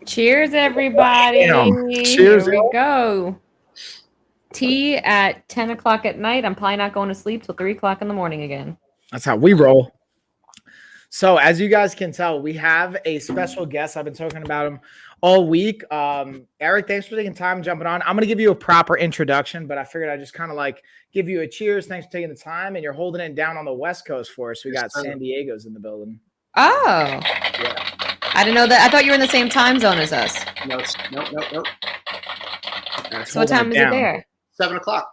Cheers, everybody. Damn. Here Cheers, we y'all. go. Tea at 10 o'clock at night. I'm probably not going to sleep till 3 o'clock in the morning again. That's how we roll. So, as you guys can tell, we have a special guest. I've been talking about him all week. Eric, thanks for taking time jumping on. I'm going to give you a proper introduction, but I figured I'd just kind of like give you a cheers. Thanks for taking the time. And you're holding it down on the West Coast for us. We got San Diego's in the building. Oh. I didn't know that. I thought you were in the same time zone as us. Nope. So what time is it there? 7 o'clock.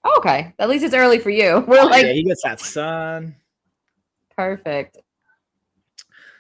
Oh, okay. At least it's early for you. We're Yeah, he gets that sun. Perfect.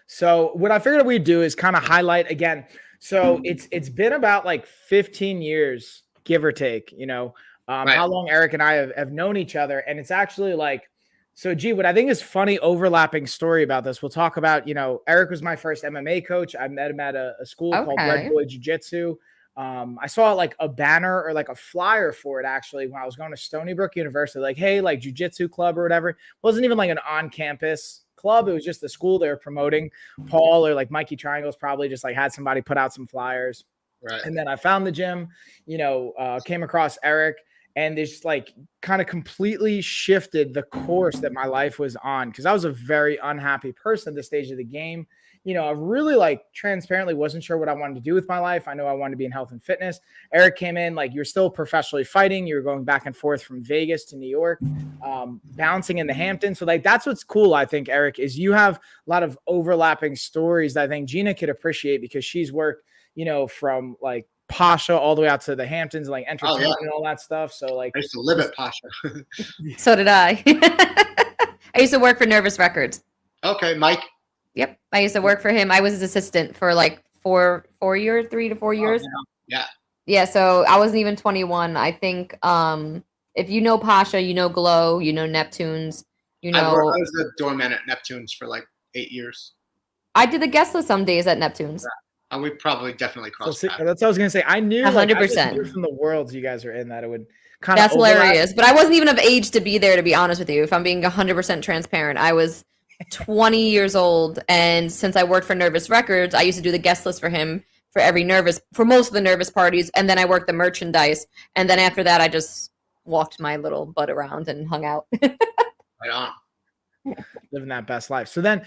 So what I figured we'd do is kind of highlight again. So it's been about like 15 years, give or take, Right. how long Eric and I have known each other. And it's actually like, so gee, what I think is funny overlapping story about this, we'll talk about, Eric was my first MMA coach. I met him at a school called Red Boy Jiu-Jitsu. I saw like a banner or like a flyer for it actually when I was going to Stony Brook University, like, hey, like jiu-jitsu club or whatever. It wasn't even like an on-campus club. It was just the school they were promoting. Paul or like Mikey Triangles probably just like had somebody put out some flyers. Right. And then I found the gym, came across Eric, and this like kind of completely shifted the course that my life was on. Cause I was a very unhappy person at this stage of the game. I really like transparently wasn't sure what I wanted to do with my life. I know I wanted to be in health and fitness. Eric came in, like you're still professionally fighting. You were going back and forth from Vegas to New York, bouncing in the Hamptons. So like, that's what's cool. I think, Eric, is you have a lot of overlapping stories that I think Gina could appreciate because she's worked, from like Pasha all the way out to the Hamptons, like entertainment and all that stuff. So like I used to live at Pasha. So did I. I used to work for Nervous Records. Okay, Mike. Yep. I used to work for him. I was his assistant for like 3 to 4 years. Yeah. Yeah. So I wasn't even 21. I think if you know Pasha, you know Glow, you know Neptunes, I was the doorman at Neptunes for like 8 years. I did the guest list some days at Neptunes. Yeah. And we probably definitely crossed paths. That's what I was gonna say. I knew 100% from the worlds you guys are in that it would kind of. That's hilarious. But I wasn't even of age to be there, to be honest with you. If I'm being 100% transparent, I was 20 years old, and since I worked for Nervous Records, I used to do the guest list for him for most of the Nervous parties, and then I worked the merchandise, and then after that, I just walked my little butt around and hung out. Right on. Living that best life. So then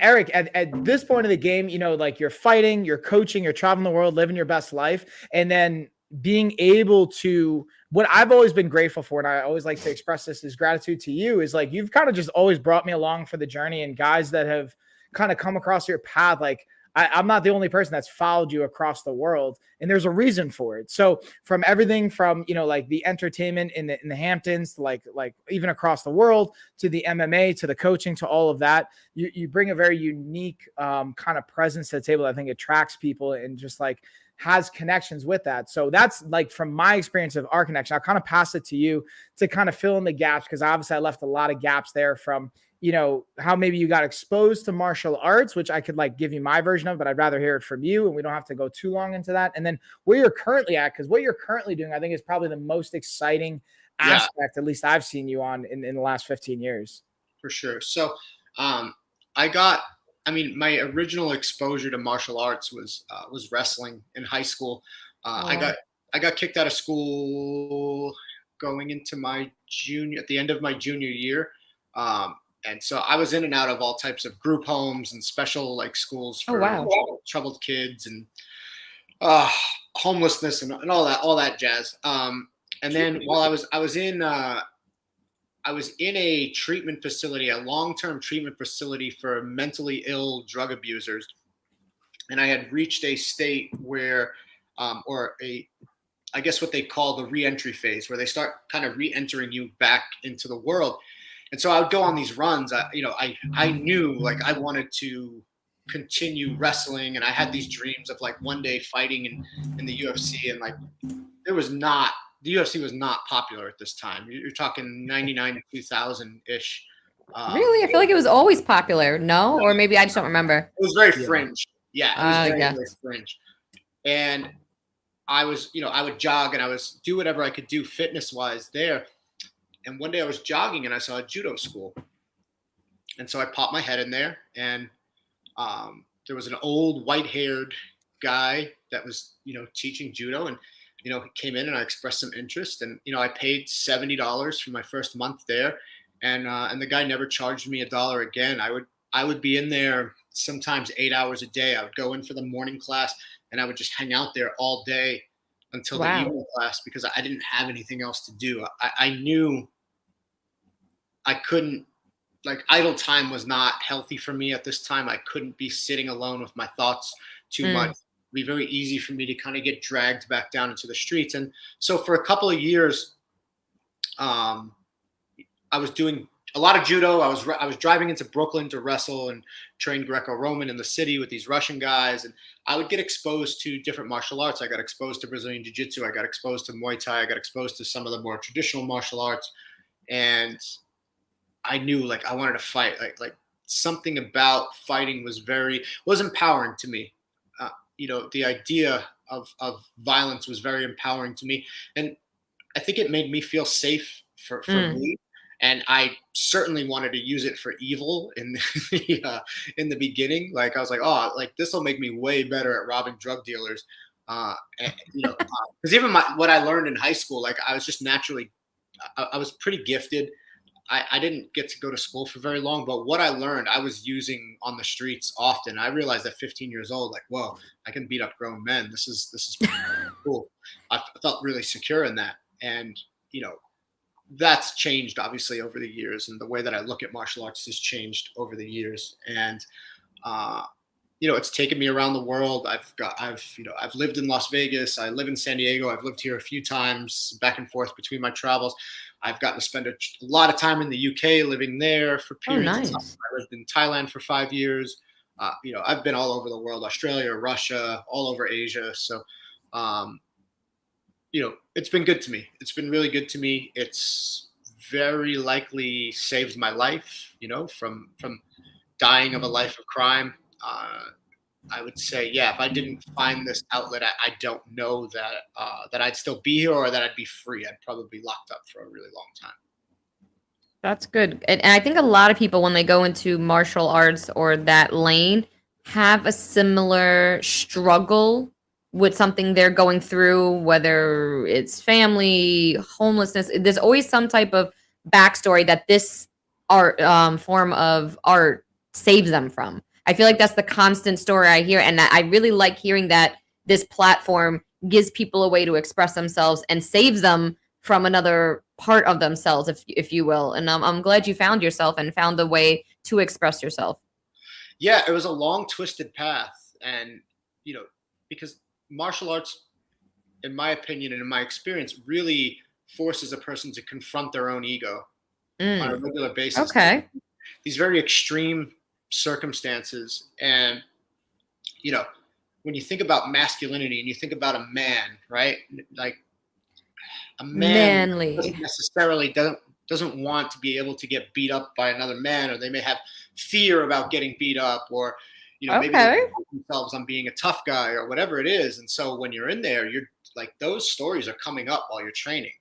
Eric, at this point of the game, like you're fighting, you're coaching, you're traveling the world, living your best life, and then being able to, what I've always been grateful for, and I always like to express this as gratitude to you, is like you've kind of just always brought me along for the journey, and guys that have kind of come across your path, like I'm not the only person that's followed you across the world, and there's a reason for it. So from everything from, like the entertainment in the Hamptons, to like even across the world, to the MMA, to the coaching, to all of that, you bring a very unique kind of presence to the table that I think attracts people and just like has connections with that. So that's like from my experience of our connection, I'll kind of pass it to you to kind of fill in the gaps, because obviously I left a lot of gaps there from, how maybe you got exposed to martial arts, which I could like give you my version of, but I'd rather hear it from you and we don't have to go too long into that. And then where you're currently at, because what you're currently doing, I think is probably the most exciting aspect, at least I've seen you on in the last 15 years. For sure. So my original exposure to martial arts was wrestling in high school. I got kicked out of school going into at the end of my junior year. And so I was in and out of all types of group homes and special like schools for troubled kids and homelessness and all that jazz. And then while I was in a treatment facility, a long-term treatment facility for mentally ill drug abusers, and I had reached a state where, I guess what they call the re-entry phase, where they start kind of re-entering you back into the world. And so I would go on these runs. I knew like I wanted to continue wrestling, and I had these dreams of like one day fighting in the UFC, and like the UFC was not popular at this time. You're talking 99 to 2000 ish. Really? I feel like it was always popular. No? Or maybe I just don't remember. It was very fringe. Yeah, it was very fringe. And I would jog and I was do whatever I could do fitness wise there. And one day I was jogging and I saw a judo school. And so I popped my head in there, and there was an old white-haired guy that was, teaching judo, and he came in and I expressed some interest, and I paid $70 for my first month there, and the guy never charged me a dollar again. I would be in there sometimes 8 hours a day. I would go in for the morning class, and I would just hang out there all day until the Wow. evening class because I didn't have anything else to do. I knew I couldn't, like, idle time was not healthy for me at this time. I couldn't be sitting alone with my thoughts too Mm. much. It'd be very easy for me to kind of get dragged back down into the streets. And so for a couple of years, um, I was doing a lot of judo. I was driving into Brooklyn to wrestle and train Greco-Roman in the city with these Russian guys, and I would get exposed to different martial arts. I got exposed to Brazilian Jiu-Jitsu. I got exposed to Muay Thai. I got exposed to some of the more traditional martial arts, and I knew, like, I wanted to fight. Like something about fighting was empowering to me. The idea of violence was very empowering to me, and I think it made me feel safe for me. And I certainly wanted to use it for evil in in the beginning. Like, I was like, oh, like, this will make me way better at robbing drug dealers. Because even what I learned in high school, like, I was just naturally, I was pretty gifted. I didn't get to go to school for very long, but what I learned, I was using on the streets often. I realized at 15 years old, like, whoa, I can beat up grown men. This is pretty cool. I felt really secure in that, and that's changed obviously over the years, and the way that I look at martial arts has changed over the years. And it's taken me around the world. I've lived in Las Vegas. I live in San Diego. I've lived here a few times, back and forth between my travels. I've gotten to spend a lot of time in the UK, living there for periods of time. Nice. I lived in Thailand for 5 years. I've been all over the world: Australia, Russia, all over Asia. So, it's been good to me. It's been really good to me. It's very likely saved my life, from dying of a life of crime. I would say, yeah, if I didn't find this outlet, I don't know that I'd still be here, or that I'd be free. I'd probably be locked up for a really long time. That's good. And I think a lot of people, when they go into martial arts or that lane, have a similar struggle with something they're going through, whether it's family, homelessness. There's always some type of backstory that this art form of art saves them from. I feel like that's the constant story I hear, and I really like hearing that this platform gives people a way to express themselves and saves them from another part of themselves, if you will. And I'm glad you found yourself and found a way to express yourself. Yeah, it was a long, twisted path, and because martial arts, in my opinion and in my experience, really forces a person to confront their own ego on a regular basis. Okay. These very extreme circumstances, and when you think about masculinity and you think about a man, right? Like, a man Manly. doesn't want to be able to get beat up by another man, or they may have fear about getting beat up, or maybe they put themselves on being a tough guy or whatever it is. And so when you're in there, you're like, those stories are coming up while you're training.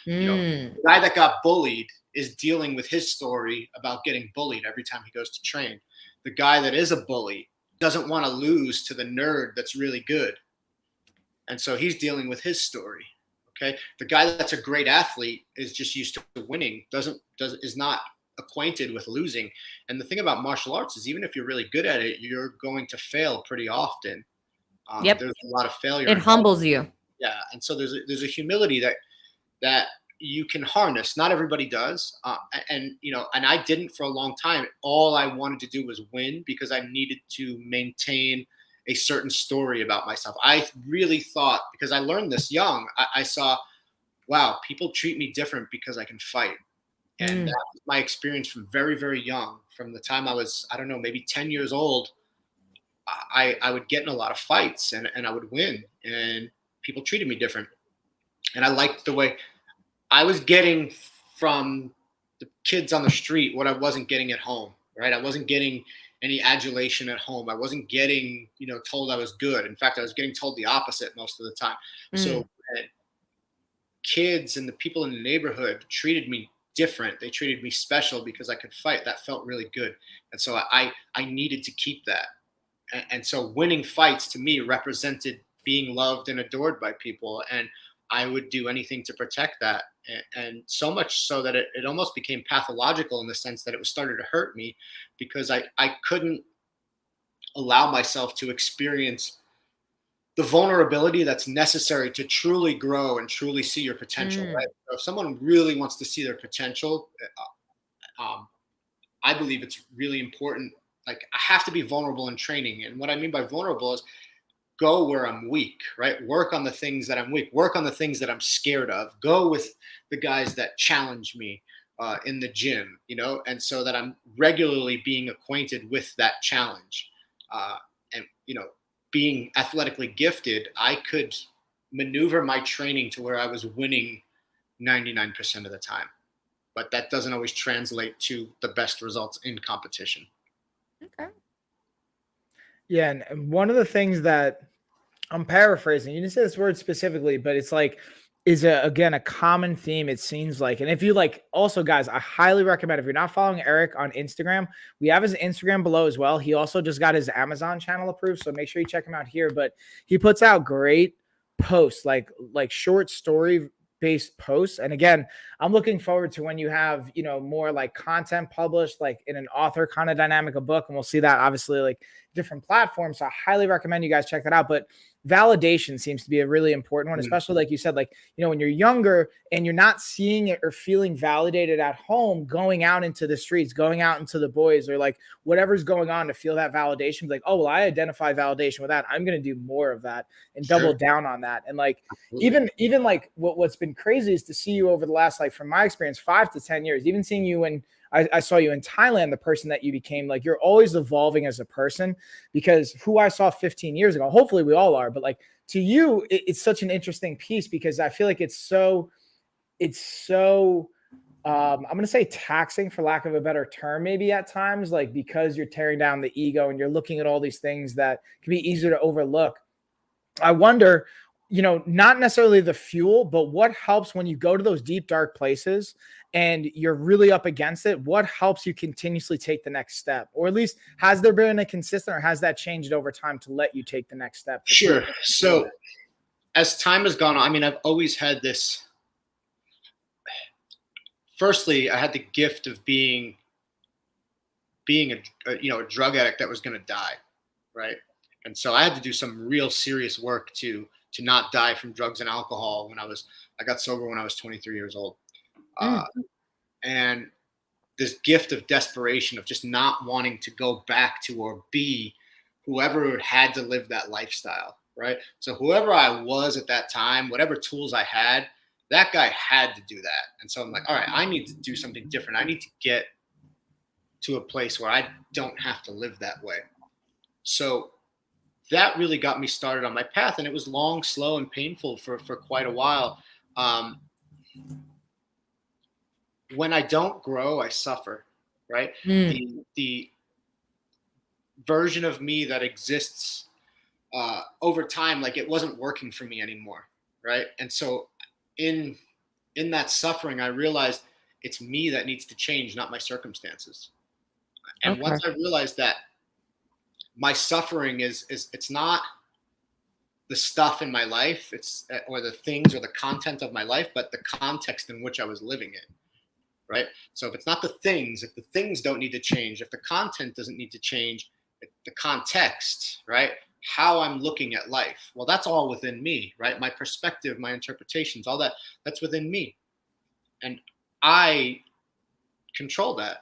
The guy that got bullied is dealing with his story about getting bullied every time he goes to train. The guy that is a bully doesn't want to lose to the nerd that's really good, and so he's dealing with his story. Okay, the guy that's a great athlete is just used to winning, is not acquainted with losing. And the thing about martial arts is, even if you're really good at it, you're going to fail pretty often. Yep. There's a lot of failure. It humbles you. Yeah, and so there's a humility that you can harness. Not everybody does, and I didn't for a long time. All I wanted to do was win, because I needed to maintain a certain story about myself. I really thought, because I learned this young, I saw, wow, people treat me different because I can fight. And that was my experience from very, very young. From the time I was, I don't know, maybe 10 years old, I would get in a lot of fights, and I would win, and people treated me different. And I liked the way I was getting from the kids on the street what I wasn't getting at home, right? I wasn't getting any adulation at home. I wasn't getting, told I was good. In fact, I was getting told the opposite most of the time. So kids and the people in the neighborhood treated me different. They treated me special because I could fight. That felt really good. And so I needed to keep that. And so winning fights to me represented being loved and adored by people, and I would do anything to protect that. And so much so that it almost became pathological in the sense that it was started to hurt me, because I couldn't allow myself to experience the vulnerability that's necessary to truly grow and truly see your potential, right? So if someone really wants to see their potential, um, I believe it's really important. Like, I have to be vulnerable in training. And what I mean by vulnerable is go where I'm weak, right? Work on the things that I'm weak, work on the things that I'm scared of, go with the guys that challenge me in the gym, and so that I'm regularly being acquainted with that challenge. And, being athletically gifted, I could maneuver my training to where I was winning 99% of the time. But that doesn't always translate to the best results in competition. Okay. Yeah, and one of the things that I'm paraphrasing, you didn't say this word specifically, but it's like, again, a common theme, it seems like. And if you like, also guys, I highly recommend, if you're not following Eric on Instagram, we have his Instagram below as well. He also just got his Amazon channel approved, so make sure you check him out here. But he puts out great posts, like short story based posts. And again, I'm looking forward to when you have, more like content published, like in an author kind of dynamic, a book, and we'll see that obviously like different platforms. So I highly recommend you guys check that out. But validation seems to be a really important one, especially like you said, like, when you're younger and you're not seeing it or feeling validated at home, going out into the streets, going out into the boys, or like whatever's going on to feel that validation, like, oh, well, I identify validation with that, I'm going to do more of that and double down on that. And like, even like what's been crazy is to see you over the last, like, from my experience, 5 to 10 years, even seeing you when I saw you in Thailand, the person that you became, like, you're always evolving as a person, because who I saw 15 years ago, hopefully we all are, but like to you, it's such an interesting piece, because I feel like it's so I'm going to say taxing, for lack of a better term, maybe at times, like, because you're tearing down the ego and you're looking at all these things that can be easier to overlook. I wonder, not necessarily the fuel, but what helps when you go to those deep, dark places and you're really up against it? What helps you continuously take the next step? Or at least, has there been a consistent, or has that changed over time to let you take the next step? Sure. So as time has gone on, I mean, I've always had this. Firstly, I had the gift of being a drug addict that was going to die, right? And so I had to do some real serious work to not die from drugs and alcohol. I got sober when I was 23 years old. And this gift of desperation, of just not wanting to go back to or be whoever had to live that lifestyle, right? So whoever I was at that time, whatever tools I had, that guy had to do that. And so I'm like, all right, I need to do something different. I need to get to a place where I don't have to live that way. So that really got me started on my path, and it was long, slow, and painful for quite a while. When I don't grow, I suffer, right? The version of me that exists over time, like, it wasn't working for me anymore, right? And so in that suffering, I realized it's me that needs to change, not my circumstances. And once I realized that my suffering is it's not the stuff in my life, it's or the things or the content of my life, but the context in which I was living in, right? So if it's not the things, if the things don't need to change, if the content doesn't need to change, the context, right? How I'm looking at life, well, that's all within me, right? My perspective, my interpretations, all that's within me. And I control that.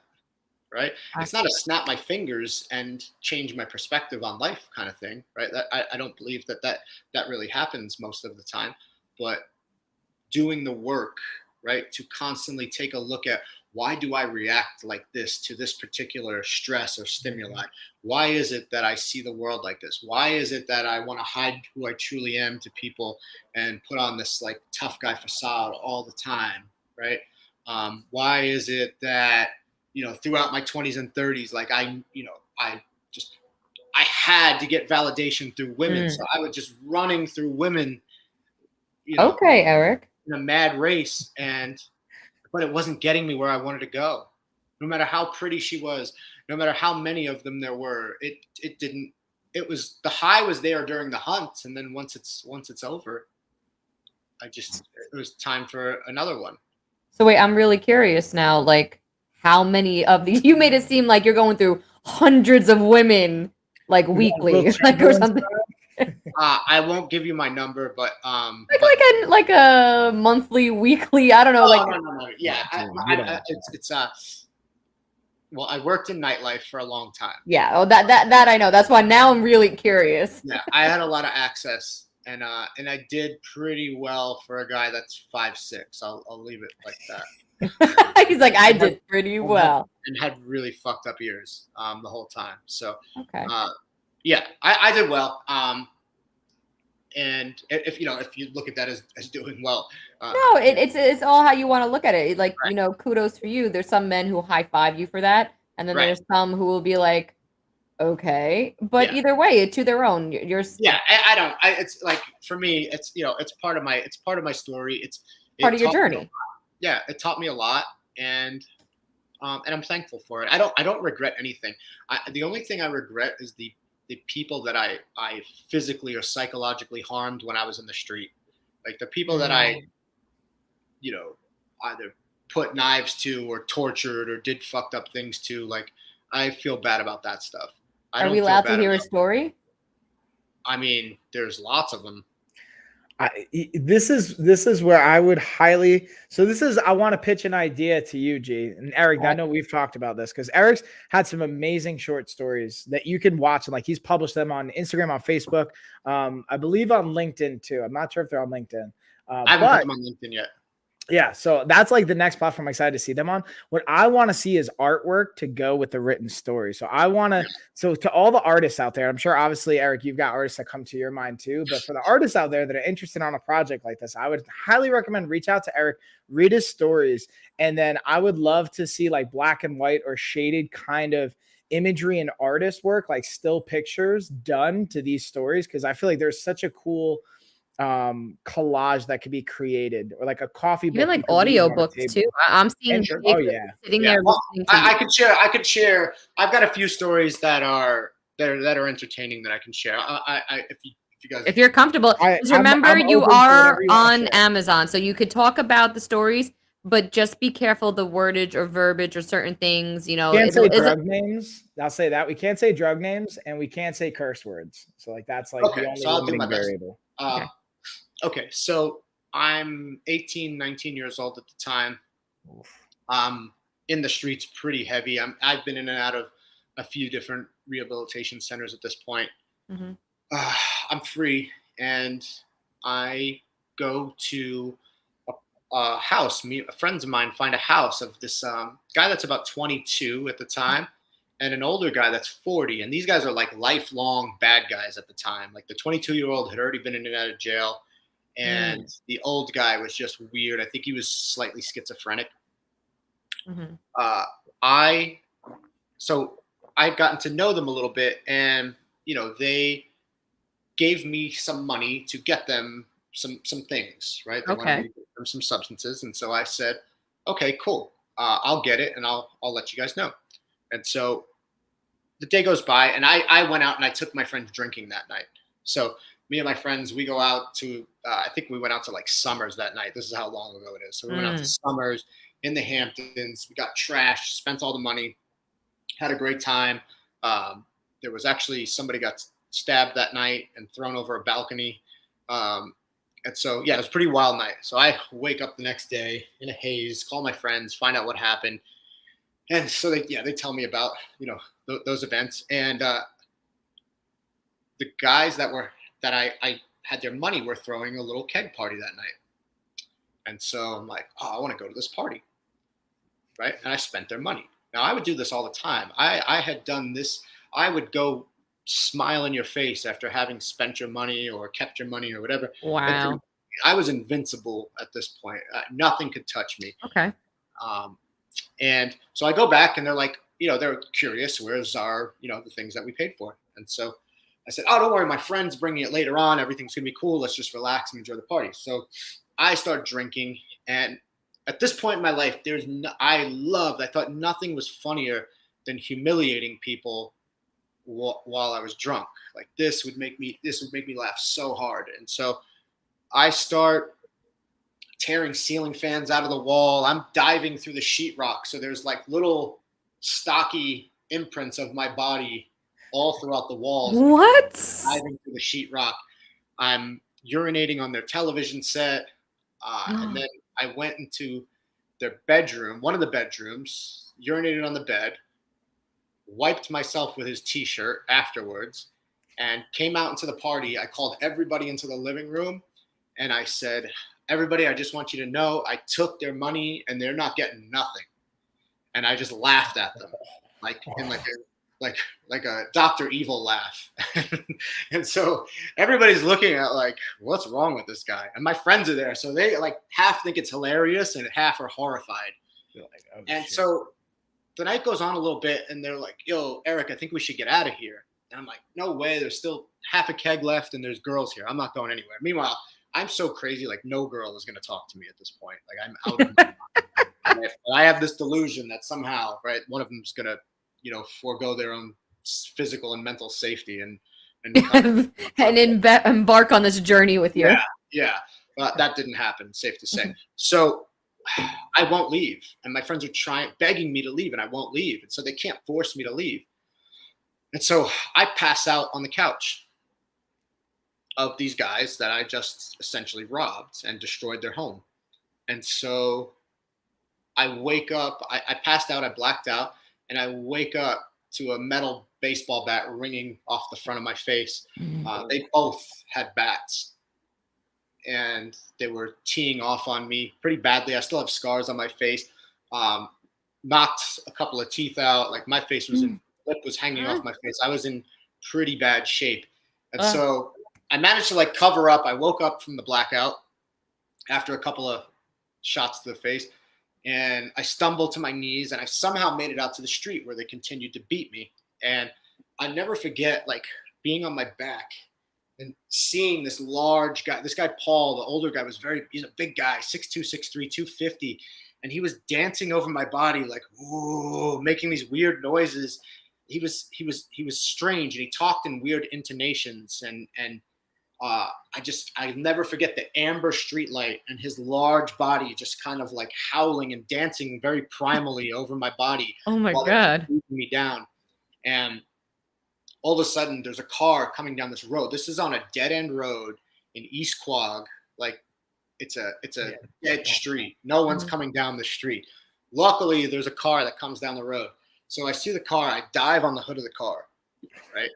Right? It's not a snap my fingers and change my perspective on life kind of thing, right? I don't believe that really happens most of the time, but doing the work, right? To constantly take a look at, why do I react like this to this particular stress or stimuli? Why is it that I see the world like this? Why is it that I want to hide who I truly am to people and put on this like tough guy facade all the time, right? Why is it that throughout my 20s and 30s, like I had to get validation through women. So I was just running through women, Okay, Eric. in a mad race, but it wasn't getting me where I wanted to go. No matter how pretty she was, no matter how many of them there were, it didn't it was the high was there during the hunt, and then once it's over, it was time for another one. So wait, I'm really curious now. Like, how many of these? You made it seem like you're going through hundreds of women, like weekly, like or something. I won't give you my number, but like a monthly, weekly. I don't know. No. Yeah, well, I worked in nightlife for a long time. Yeah. Oh, that I know. That's why now I'm really curious. Yeah, I had a lot of access, and I did pretty well for a guy that's 5'6". I'll leave it like that. He's like, I did pretty well, and had really fucked up ears the whole time. So okay. Yeah, I did well. And if you look at that as doing well, no, it's all how you want to look at it. Like, right. Kudos for you. There's some men who high five you for that, and then there's some who will be like, okay, but either way, to their own. I don't. It's like for me, it's it's part of my story. It's part of your journey. Yeah, it taught me a lot, and I'm thankful for it. I don't regret anything. The only thing I regret is the people that I physically or psychologically harmed when I was in the street. Like the people that I, either put knives to or tortured or did fucked up things to. Like, I feel bad about that stuff. Are we allowed to hear a story? I mean, there's lots of them. This is where I would highly. So I want to pitch an idea to you, G and Eric. I know we've talked about this because Eric's had some amazing short stories that you can watch, and like he's published them on Instagram, on Facebook, I believe on LinkedIn too. I'm not sure if they're on LinkedIn. I haven't put them on LinkedIn yet. Yeah, so that's like the next platform I'm excited to see them on. What I want to see is artwork to go with the written story. So I want to, so to all the artists out there, I'm sure obviously, Eric, you've got artists that come to your mind too, but for the artists out there that are interested on a project like this, I would highly recommend reach out to Eric, read his stories, and then I would love to see like black and white or shaded kind of imagery and artist work, like still pictures done to these stories, because I feel like there's such a cool collage that could be created, or like a coffee book, even like audio books too. I'm seeing sitting there. Well, I could share. I've got a few stories that are entertaining that I can share. If you're comfortable, remember you are on Amazon, so you could talk about the stories, but just be careful the wordage or verbiage or certain things. Can't say drug names. I'll say that we can't say drug names and we can't say curse words. So like that's like the only limiting variable. Okay, so I'm 18, 19 years old at the time. In the streets pretty heavy. I've been in and out of a few different rehabilitation centers at this point. Mm-hmm. I'm free, and I go to a house. Friends of mine find a house of this guy that's about 22 at the time, and an older guy that's 40. And these guys are like lifelong bad guys at the time. Like the 22-year-old had already been in and out of jail. And the old guy was just weird. I think he was slightly schizophrenic. Mm-hmm. I I'd gotten to know them a little bit, and they gave me some money to get them some things, right? They wanted me to get them some substances, and so I said, okay, cool. I'll get it, and I'll let you guys know. And so the day goes by, and I went out and I took my friends drinking that night. So me and my friends, we go out to, I think we went out to like Summers that night. This is how long ago it is. So we went out to Summers in the Hamptons. We got trashed, spent all the money, had a great time. There was actually somebody got stabbed that night and thrown over a balcony. And so, yeah, it was a pretty wild night. So I wake up the next day in a haze, call my friends, find out what happened. And so they tell me about, those events. And the guys that I had their money were throwing a little keg party that night. And so I'm like, I want to go to this party. Right. And I spent their money. Now I would do this all the time. I had done this. I would go smile in your face after having spent your money or kept your money or whatever. Wow. I was invincible at this point. Nothing could touch me. Okay. And so I go back and they're like, they're curious. Where's our, the things that we paid for? And so I said, don't worry, my friend's bringing it later on. Everything's going to be cool. Let's just relax and enjoy the party. So I start drinking. And at this point in my life, I thought nothing was funnier than humiliating people while I was drunk. Like this would make me laugh so hard. And so I start tearing ceiling fans out of the wall. I'm diving through the sheetrock. So there's like little stocky imprints of my body all throughout the walls. What? Diving through the sheetrock. I'm urinating on their television set. And then I went into their bedroom, one of the bedrooms, urinated on the bed, wiped myself with his t-shirt afterwards, and came out into the party. I called everybody into the living room and I said, everybody, I just want you to know I took their money and they're not getting nothing. And I just laughed at them like in like a Dr. Evil laugh. And so everybody's looking at like, what's wrong with this guy? And my friends are there. So they like half think it's hilarious and half are horrified. Like, oh, and shit. so the night goes on a little bit and they're like, yo, Eric, I think we should get out of here. And I'm like, no way. There's still half a keg left and there's girls here. I'm not going anywhere. Meanwhile, I'm so crazy. Like no girl is going to talk to me at this point. Like I'm out of my mind. Right? I have this delusion that somehow, right, one of them's going to, forego their own physical and mental safety and embark on this journey with you. Yeah. That didn't happen, safe to say. So I won't leave. And my friends are begging me to leave, and I won't leave. And so they can't force me to leave. And so I pass out on the couch of these guys that I just essentially robbed and destroyed their home. And so I wake up, I passed out, I blacked out, and I wake up to a metal baseball bat ringing off the front of my face. They both had bats, and they were teeing off on me pretty badly. I still have scars on my face. Knocked a couple of teeth out. Like my face was lip was hanging off my face. I was in pretty bad shape. And so I managed to like cover up. I woke up from the blackout after a couple of shots to the face, and I stumbled to my knees, and I somehow made it out to the street where they continued to beat me. And I never forget like being on my back and seeing this large guy, this guy, Paul, the older guy, he's a big guy, 6'2", 6'3", 250. And he was dancing over my body, like, ooh, making these weird noises. He was strange, and he talked in weird intonations. And I never forget the amber street light and his large body just kind of like howling and dancing very primally over my body. Oh my while God. beating me down. And all of a sudden there's a car coming down this road. This is on a dead end road in East Quogue. Like it's a dead street. No one's coming down the street. Luckily there's a car that comes down the road. So I see the car, I dive on the hood of the car, right?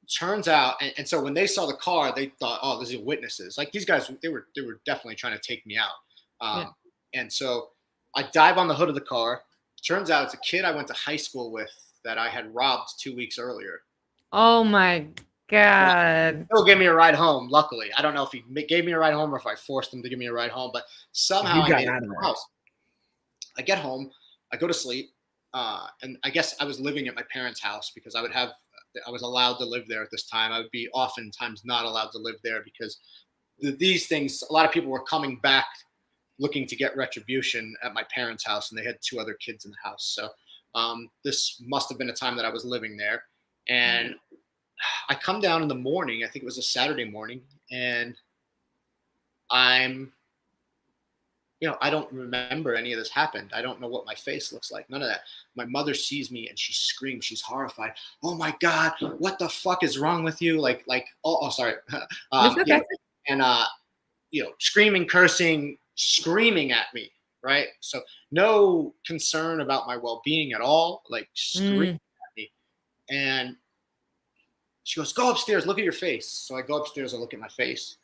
Turns out, and so when they saw the car, they thought, oh, these are witnesses. Like these guys, they were definitely trying to take me out. And so I dive on the hood of the car. Turns out it's a kid I went to high school with that I had robbed 2 weeks earlier. Oh my God. He'll give me a ride home, luckily. I don't know if he gave me a ride home or if I forced him to give me a ride home, but somehow I made it to the house. I get home, I go to sleep, and I guess I was living at my parents' house because I was allowed to live there at this time. I would be oftentimes not allowed to live there because these things, a lot of people were coming back looking to get retribution at my parents' house, and they had 2 other kids in the house. So this must have been a time that I was living there. And I come down in the morning, I think it was a Saturday morning, and I don't remember any of this happened. I don't know what my face looks like. None of that. My mother sees me and she screams. She's horrified. Oh my God, what the fuck is wrong with you? Sorry. Okay. And screaming, cursing, screaming at me. Right. So no concern about my well-being at all. Like screaming at me. And she goes, go upstairs, look at your face. So I go upstairs and look at my face,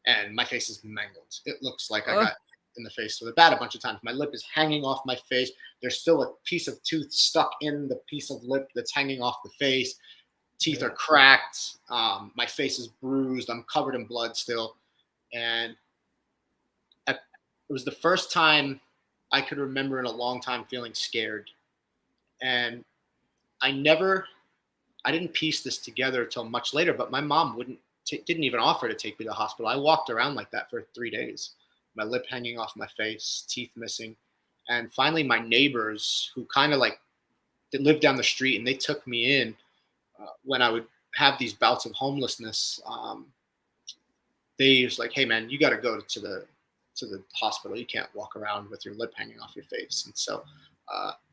and my face is mangled. It looks like I got in the face with a bat a bunch of times. My lip is hanging off my face. There's still a piece of tooth stuck in the piece of lip that's hanging off the face. Teeth are cracked. My face is bruised. I'm covered in blood still. And it was the first time I could remember in a long time feeling scared. And I didn't piece this together until much later, but my mom didn't even offer to take me to the hospital. I walked around like that for 3 days. My lip hanging off my face, teeth missing. And finally my neighbors, who kind of like, they lived down the street, and they took me in when I would have these bouts of homelessness, they was like, "Hey man, you got to go to the hospital. You can't walk around with your lip hanging off your face." And so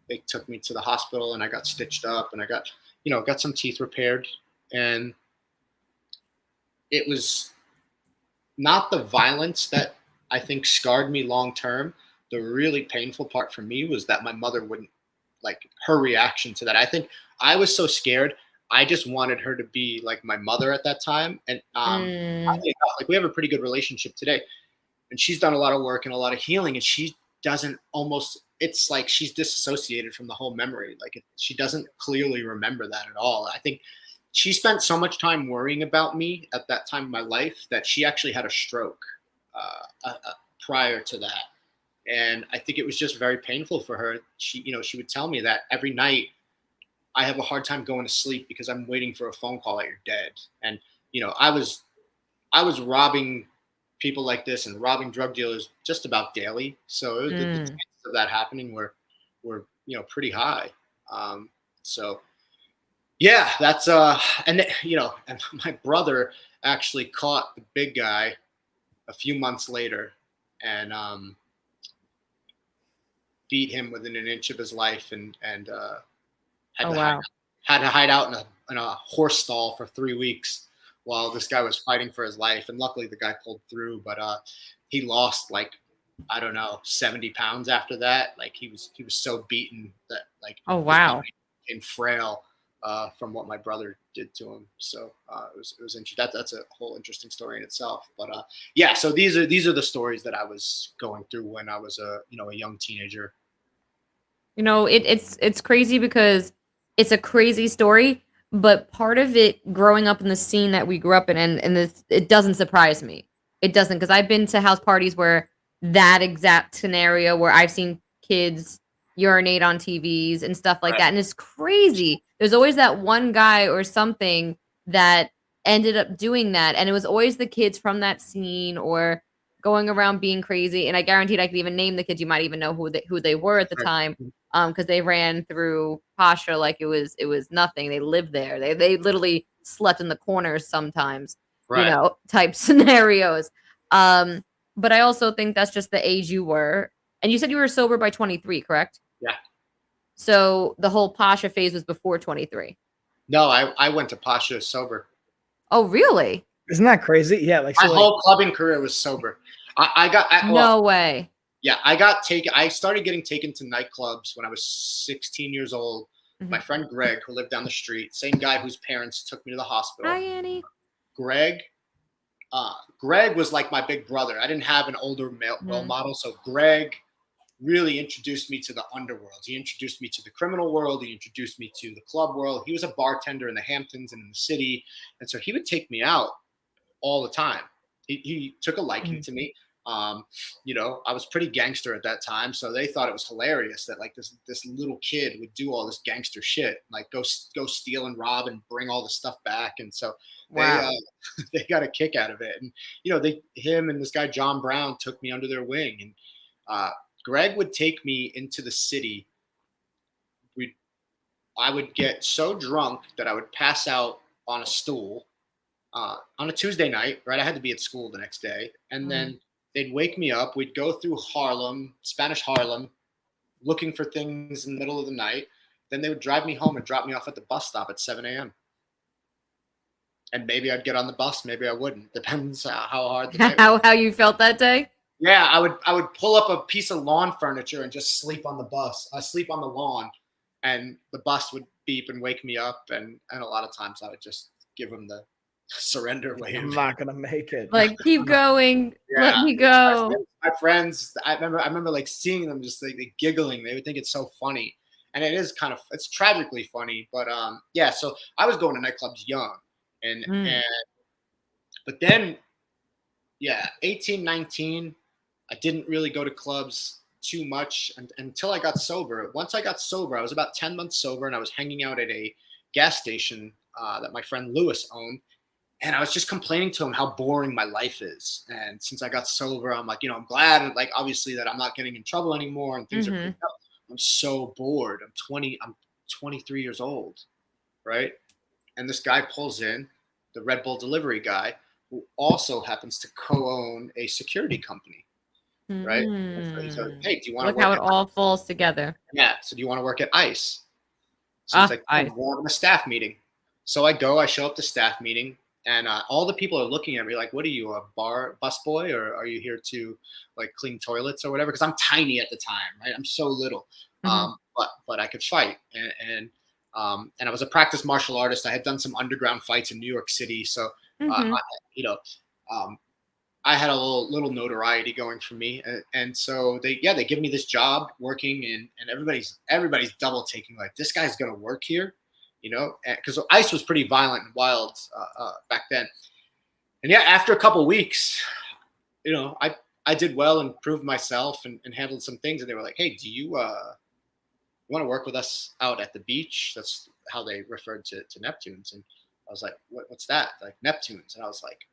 they took me to the hospital, and I got stitched up, and I got some teeth repaired, and it was not the violence that I think scarred me long term. The really painful part for me was that my mother wouldn't, like, her reaction to that. I think I was so scared. I just wanted her to be like my mother at that time. And Mm, like we have a pretty good relationship today. And she's done a lot of work and a lot of healing. And she doesn't almost, it's like she's disassociated from the whole memory. Like she doesn't clearly remember that at all. I think she spent so much time worrying about me at that time of my life that she actually had a stroke prior to that. And I think it was just very painful for her. She would tell me that every night I have a hard time going to sleep because I'm waiting for a phone call that you're dead. And I was robbing people like this and robbing drug dealers just about daily. So the chances mm. of that happening were pretty high. So yeah, that's and my brother actually caught the big guy a few months later and beat him within an inch of his life, and had Oh, to hide, wow. had to hide out in a horse stall for 3 weeks while this guy was fighting for his life. And luckily, the guy pulled through, but he lost, like, I don't know, 70 pounds after that. Like he was so beaten that, like, Oh, his wow. body became frail from what my brother did to him. So it was interesting. That's a whole interesting story in itself. But yeah, so these are the stories that I was going through when I was a young teenager. It's crazy because it's a crazy story, but part of it growing up in the scene that we grew up in, and this, it doesn't surprise me. It doesn't, because I've been to house parties where that exact scenario where I've seen kids urinate on TVs and stuff like Right. that, and it's crazy. There's always that one guy or something that ended up doing that, and it was always the kids from that scene or going around being crazy. And I guaranteed I could even name the kids. You might even know who they were at the Right. time, because they ran through Pasha like it was nothing. They lived there. They literally slept in the corners sometimes, Right. type scenarios. Um, but I also think that's just the age you were. And you said you were sober by 23, correct? Yeah. So the whole Pasha phase was before 23. No, I went to Pasha sober. Oh, really? Isn't that crazy? Yeah, like My so, like whole clubbing career was sober. No way. Yeah, I got taken. I started getting taken to nightclubs when I was 16 years old. My Mhm. friend Greg, who lived down the street, same guy whose parents took me to the hospital. Hi, Annie. Greg, Greg was like my big brother. I didn't have an older male role Mhm. model, so Greg really introduced me to the underworld. He introduced me to the criminal world. He introduced me to the club world. He was a bartender in the Hamptons and in the city, and so he would take me out all the time. He took a liking Mhm. to me. I was pretty gangster at that time, so they thought it was hilarious that, like, this little kid would do all this gangster shit, like go steal and rob and bring all the stuff back. And so they Wow. they got a kick out of it. And him and this guy John Brown took me under their wing. And uh, Greg would take me into the city. We I would get so drunk that I would pass out on a stool on a Tuesday night, right? I had to be at school the next day. And Mhm. then they'd wake me up. We'd go through Harlem, Spanish Harlem, looking for things in the middle of the night. Then they would drive me home and drop me off at the bus stop at 7 a.m. And maybe I'd get on the bus, maybe I wouldn't. Depends how hard the day was. How you felt that day? Yeah, I would pull up a piece of lawn furniture and just sleep on the bus. I sleep on the lawn, and the bus would beep and wake me up. And a lot of times I would just give them the surrender I'm wave. not gonna make it. Like, keep going. Let Yeah, me go. my friends. I remember like seeing them just like giggling. They would think it's so funny, and it's tragically funny. But yeah. So I was going to nightclubs young, and Mm. and but then, yeah, 18, 19, I didn't really go to clubs too much until I got sober. Once I got sober, I was about 10 months sober, and I was hanging out at a gas station that my friend Lewis owned. And I was just complaining to him how boring my life is. And since I got sober, I'm like, I'm glad, like, obviously, that I'm not getting in trouble anymore and things are Mhm. picking up. I'm so bored. I'm 23 years old, right? and this guy pulls in, the Red Bull delivery guy, who also happens to co-own a security company, right? So he said, hey, do you want to Look work how it at all falls together. Yeah. So do you want to work at ICE? So he's like, oh, ICE. we're having a staff meeting. So I show up to staff meeting, and all the people are looking at me like, what are you, a bus boy, or are you here to like clean toilets or whatever? Because I'm tiny at the time, right? I'm so little. Mhm. But I could fight, and I was a practiced martial artist. I had done some underground fights in New York City, so Mhm. you know, um, I had a little notoriety going for me, and so they give me this job working, and everybody's double taking, like, this guy's gonna work here, because ICE was pretty violent and wild back then. And yeah, after a couple weeks, I did well and proved myself and handled some things, and they were like, hey, do you want to work with us out at the beach? That's how they referred to Neptunes. And I was like, what's that? Like, Neptunes. And I was like,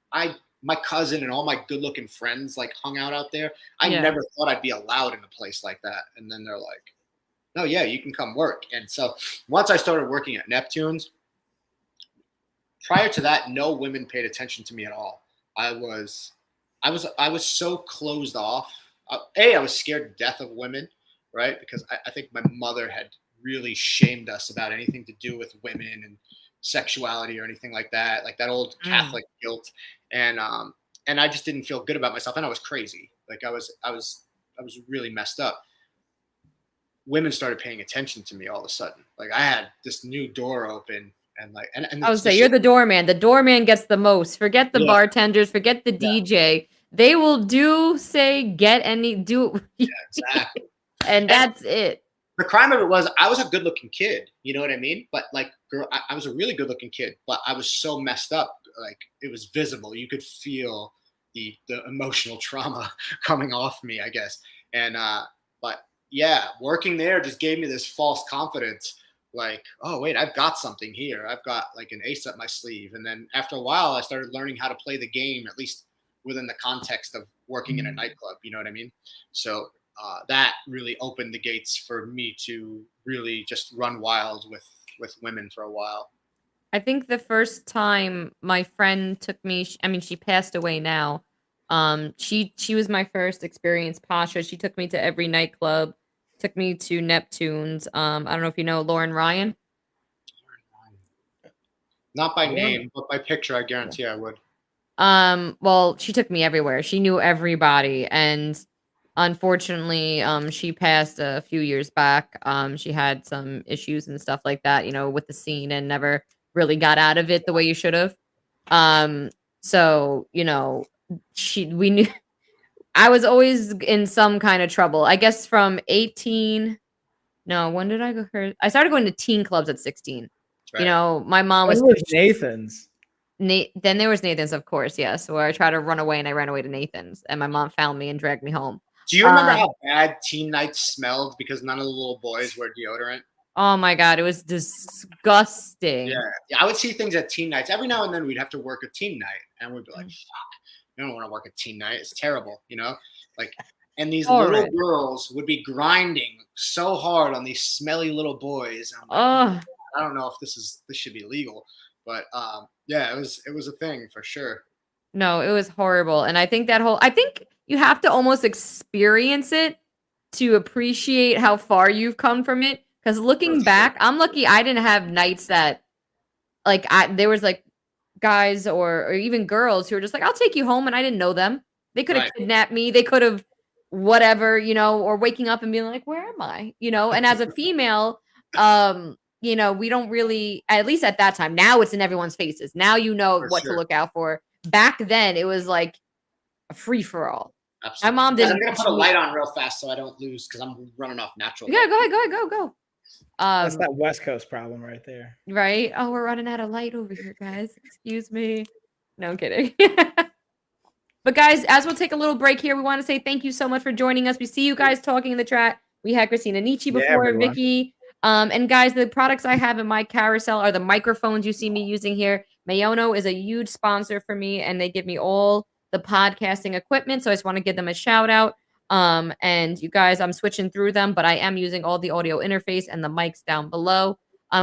my cousin and all my good looking friends like hung out there. I Yeah. never thought I'd be allowed in a place like that. And then they're like, no, yeah, you can come work. And so once I started working at Neptunes, prior to that, no women paid attention to me at all. I was so closed off. I was scared to death of women, right? Because I think my mother had really shamed us about anything to do with women and sexuality or anything like that old Catholic guilt. And I just didn't feel good about myself, and I was crazy. Like I was really messed up. Women started paying attention to me all of a sudden. Like I had this new door open, and I would say you're the doorman. The doorman gets the most. Forget the bartenders. Forget the DJ. They will do exactly. And that's it. The crime of it was I was a good looking kid. You know what I mean? But like, girl, I was a really good looking kid, but I was so messed up. Like it was visible. You could feel the emotional trauma coming off me, I guess. And but yeah, working there just gave me this false confidence. Like, oh wait, I've got something here. I've got like an ace up my sleeve. And then after a while, I started learning how to play the game, at least within the context of working in a nightclub. You know what I mean? So that really opened the gates for me to really just run wild with women for a while. I think the first time my friend took me, she passed away now. She was my first experience, Pasha. She took me to every nightclub, took me to Neptunes. I don't know if you know Lauren Ryan. Not by name, but by picture, I guarantee I would. Well, she took me everywhere. She knew everybody, and unfortunately, she passed a few years back. She had some issues and stuff like that, with the scene, and never really got out of it the way you should have. So, we knew I was always in some kind of trouble. I guess from 18. No, when did I go? I started going to teen clubs at 16. Right. My mom was Nathan's. Then there was Nathan's, of course, yes, where I tried to run away and I ran away to Nathan's, and my mom found me and dragged me home. Do you remember how bad teen nights smelled because none of the little boys wear deodorant? Oh my God, it was disgusting. Yeah, I would see things at teen nights. Every now and then we'd have to work a teen night, and we'd be like, fuck, I don't want to work a teen night. It's terrible, Like, and these little girls would be grinding so hard on these smelly little boys. And I'm like, I don't know if this should be legal, but yeah, it was a thing for sure. No, it was horrible. And I think I think you have to almost experience it to appreciate how far you've come from it. Because looking back, I'm lucky I didn't have nights that, like, there was like guys or even girls who were just like, I'll take you home, and I didn't know them. They could have kidnapped me. They could have whatever, or waking up and being like, where am I? And as a female, we don't really, at least at that time, now it's in everyone's faces. Now what to look out for. Back then, it was like a free for all. Absolutely. My mom didn't. I'm gonna put a light on real fast so I don't lose because I'm running off natural. Yeah, go ahead, go. That's that West Coast problem right there. Right? Oh, we're running out of light over here, guys. Excuse me. No, I'm kidding. But guys, as we'll take a little break here, we want to say thank you so much for joining us. We see you guys talking in the chat. We had Christina Nietzsche before, Vicky. And guys, the products I have in my carousel are the microphones you see me using here. Mayono is a huge sponsor for me, and they give me all the podcasting equipment. So I just want to give them a shout out. And you guys, I'm switching through them, but I am using all the audio interface and the mics down below.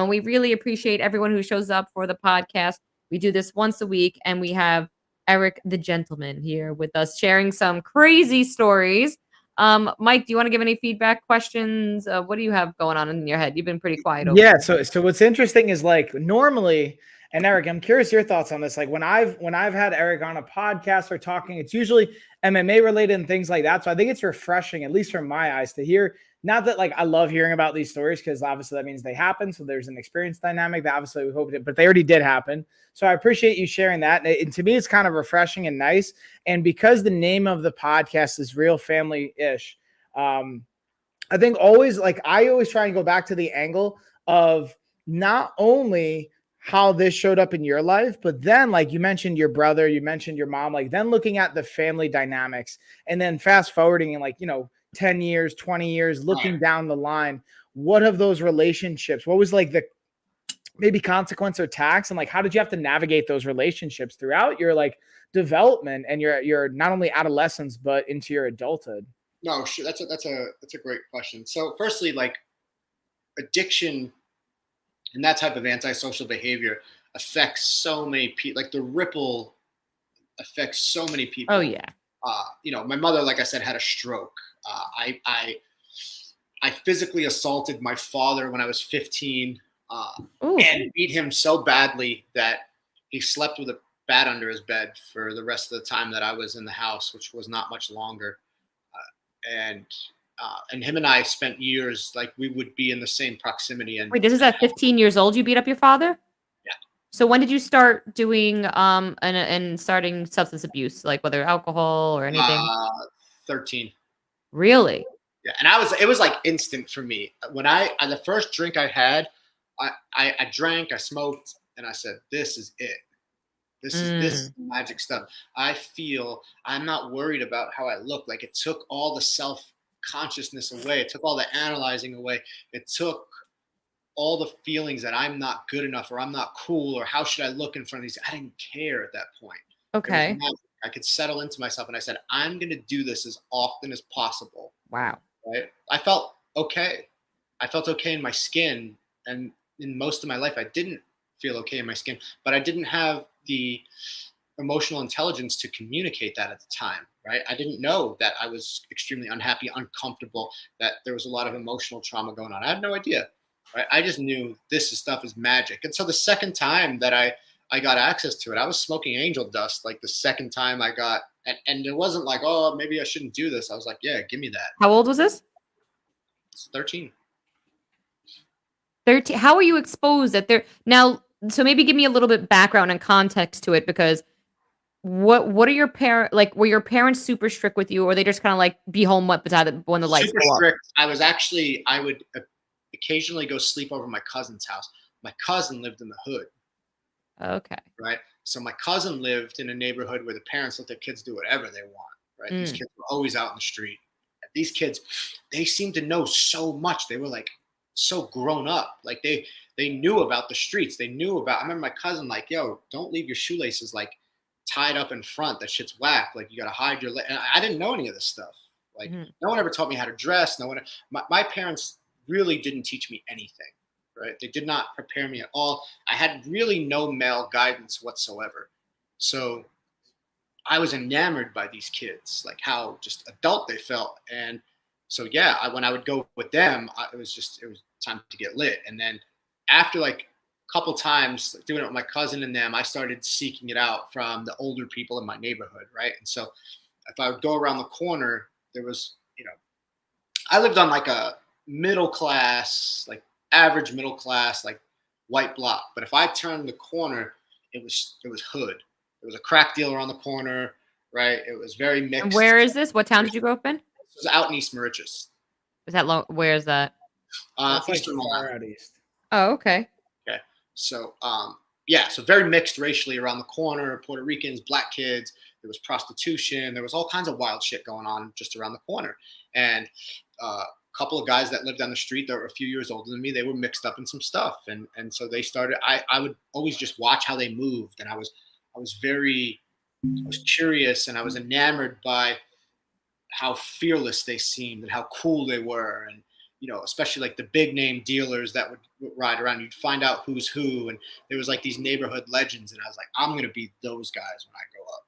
We really appreciate everyone who shows up for the podcast. We do this once a week, and we have Eric the Gentleman here with us sharing some crazy stories. Mike, do you want to give any feedback, questions? What do you have going on in your head? You've been pretty quiet over Yeah. there. So what's interesting is like normally, and Eric, I'm curious your thoughts on this. Like when I've had Eric on a podcast or talking, it's usually MMA related and things like that. So I think it's refreshing, at least from my eyes, to hear. Not that like I love hearing about these stories because obviously that means they happen. So there's an experience dynamic that obviously we hope it, but they already did happen. So I appreciate you sharing that. And to me, it's kind of refreshing and nice. And because the name of the podcast is Real Family Ish, I think always like I always try and go back to the angle of not only how this showed up in your life, but then like you mentioned your brother, you mentioned your mom, like then looking at the family dynamics and then fast forwarding and like, 10 years, 20 years, looking down the line, what of those relationships, what was like the maybe consequence or tax? And like, how did you have to navigate those relationships throughout your like development and your not only adolescence, but into your adulthood? No, sure. That's a great question. So firstly, like addiction and that type of antisocial behavior affects so many people. Like the ripple affects so many people. Oh yeah. My mother, like I said, had a stroke. I physically assaulted my father when I was 15 and beat him so badly that he slept with a bat under his bed for the rest of the time that I was in the house, which was not much longer. And him and I spent years like we would be in the same proximity. And Wait, this is at 15 years old you beat up your father? Yeah. So when did you start doing and starting substance abuse, like whether alcohol or anything? 13. Really? Yeah, and it was like instant for me. When the first drink I had, I drank, I smoked, and I said, "This is it. This is magic stuff." I'm not worried about how I look. Like it took all the self-consciousness away. It took all the analyzing away. It took all the feelings that I'm not good enough or I'm not cool or how should I look in front of these. I didn't care at that point. Okay. I could settle into myself and I said, I'm going to do this as often as possible. Wow. Right. I felt okay. I felt okay in my skin. And in most of my life, I didn't feel okay in my skin, but I didn't have the emotional intelligence to communicate that at the time. Right. I didn't know that I was extremely unhappy, uncomfortable, that there was a lot of emotional trauma going on. I had no idea. Right. I just knew this stuff is magic. And so the second time that I got access to it, I was smoking angel dust like the second time I got, and it wasn't like, oh, maybe I shouldn't do this. I was like, yeah, give me that. How old was this? It's 13. 13. How were you exposed at there? Now, so maybe give me a little bit background and context to it, because what are your parents like? Were your parents super strict with you, or they just kind of like be home when the lights Super go strict. I would occasionally go sleep over my cousin's house. My cousin lived in the hood. up? Okay. Right. So my cousin lived in a neighborhood where the parents let their kids do whatever they want. Right. These kids were always out in the street. These kids, they seemed to know so much. They were like so grown up. Like they knew about the streets. They knew about. I remember my cousin like, yo, don't leave your shoelaces like tied up in front. That shit's whack. Like you got to hide your leg. And I didn't know any of this stuff. Like no one ever taught me how to dress. No one. My parents really didn't teach me anything. Right? They did not prepare me at all. I had really no male guidance whatsoever. So I was enamored by these kids, like how just adult they felt. And so, yeah, when I would go with them, it was time to get lit. And then after like a couple times doing it with my cousin and them, I started seeking it out from the older people in my neighborhood. Right. And so if I would go around the corner, there was, I lived on like a middle class, like average middle class, like white block. But if I turned the corner, it was hood. There was a crack dealer on the corner, right? It was very mixed. And where is this? What town did you grow up in? It was out in East Mauritius. Is that where is that? Eastern Long Island. Out east. Oh, okay. Okay. So so very mixed racially around the corner, Puerto Ricans, black kids. There was prostitution. There was all kinds of wild shit going on just around the corner. And couple of guys that lived down the street that were a few years older than me, they were mixed up in some stuff. And so they started, I would always just watch how they moved. And I was curious and I was enamored by how fearless they seemed and how cool they were. especially like the big name dealers that would ride around. You'd find out who's who, and there was like these neighborhood legends, and I was like, I'm gonna be those guys when I grow up.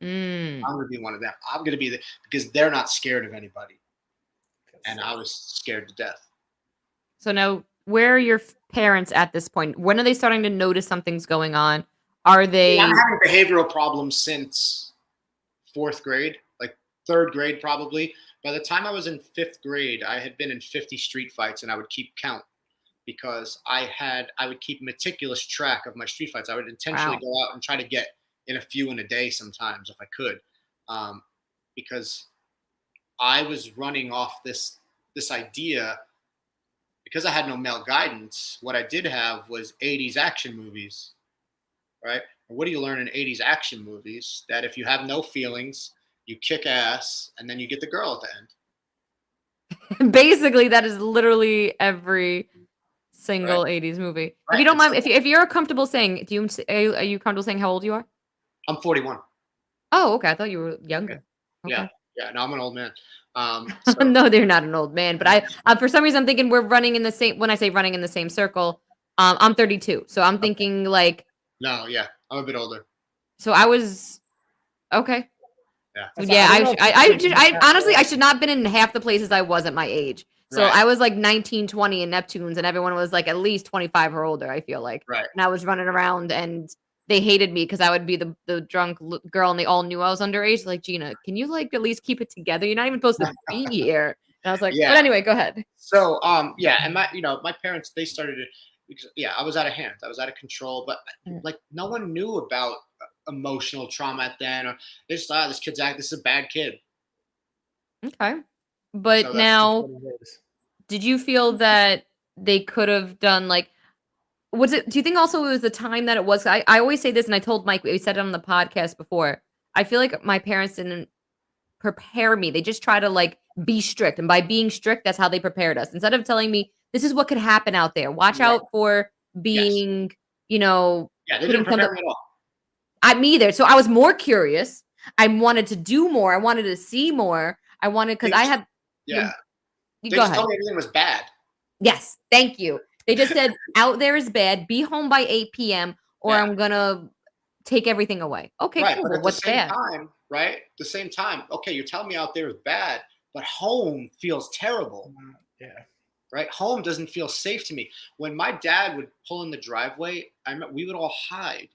Mm. I'm gonna be one of them. I'm gonna be because they're not scared of anybody, and I was scared to death. So now, where are your parents at this point? When are they starting to notice something's going on? Are they? I'm having behavioral problems since fourth grade, like third grade probably. By the time I was in fifth grade, I had been in 50 street fights, and I would keep count because I would keep meticulous track of my street fights. I would intentionally go out and try to get in a few in a day sometimes if I could, because I was running off this idea. Because I had no male guidance, what I did have was 80s action movies, right? And what do you learn in 80s action movies? That if you have no feelings, you kick ass, and then you get the girl at the end. Basically, that is literally every single 80s movie. If you don't mind, if you're comfortable saying, are you comfortable saying how old you are? I'm 41. Oh, okay. I thought you were younger. Okay. Yeah. No, I'm an old man. No, they're not an old man, but I for some reason I'm thinking we're running in the same. When I say running in the same circle, I'm 32, so I'm thinking like. No, yeah, I'm a bit older. So I was okay. Yeah. I honestly I should not have been in half the places I was at my age. So I was like 19, 20 in Neptunes, and everyone was like at least 25 or older. I feel like, right. And I was running around, and they hated me because I would be the drunk girl, and they all knew I was underage. Like, Gina, can you like at least keep it together? You're not even supposed to be here. And I was like, but anyway, go ahead. So, and my parents, they started it. Because, I was out of hand. I was out of control. But like, no one knew about emotional trauma at then, or they just thought this is a bad kid. Okay, but so now, did you feel that they could have done like? Do you think also it was the time that it was? I always say this, and I told Mike, we said it on the podcast before. I feel like my parents didn't prepare me. They just try to like be strict. And by being strict, that's how they prepared us. Instead of telling me, this is what could happen out there. Watch out for being, they didn't prepare me at all. Me either. So I was more curious. I wanted to do more. I wanted to see more. I wanted, because I had. Yeah. You they go just ahead. told me everything was bad. Yes. Thank you. They just said, out there is bad. Be home by 8 p.m. or I'm going to take everything away. Okay, right, cool. But at what's the same bad? time, right? The same time, okay, you're telling me out there is bad, but home feels terrible. Yeah. Right? Home doesn't feel safe to me. When my dad would pull in the driveway, we would all hide.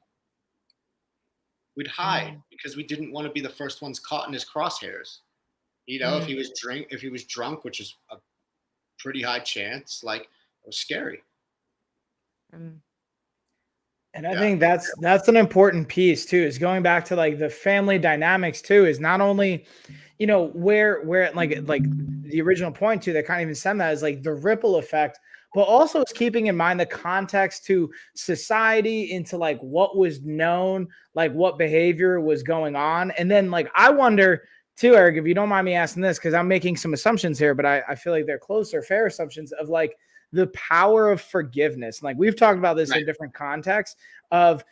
We'd hide because we didn't want to be the first ones caught in his crosshairs. If he was drunk, which is a pretty high chance, like, it was scary. And I think that's an important piece too, is going back to like the family dynamics too, is not only, where like the original point too, that kind of even stem that is like the ripple effect, but also is keeping in mind the context to society, into like what was known, like what behavior was going on. And then like, I wonder too, Eric, if you don't mind me asking this, because I'm making some assumptions here, but I feel like they're close or fair assumptions of like the power of forgiveness. Like we've talked about this in different contexts of,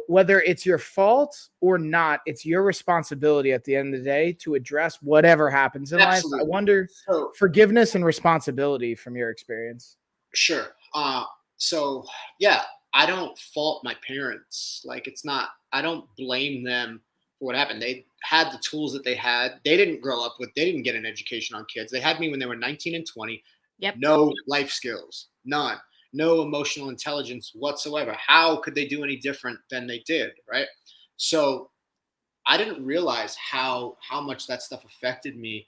whether it's your fault or not, it's your responsibility at the end of the day to address whatever happens in life. I wonder forgiveness and responsibility from your experience. Sure. I don't fault my parents. Like I don't blame them for what happened. They had the tools that they had. They didn't grow up they didn't get an education on kids. They had me when they were 19 and 20. Yep. No life skills, none, no emotional intelligence whatsoever. How could they do any different than they did, right? So I didn't realize how much that stuff affected me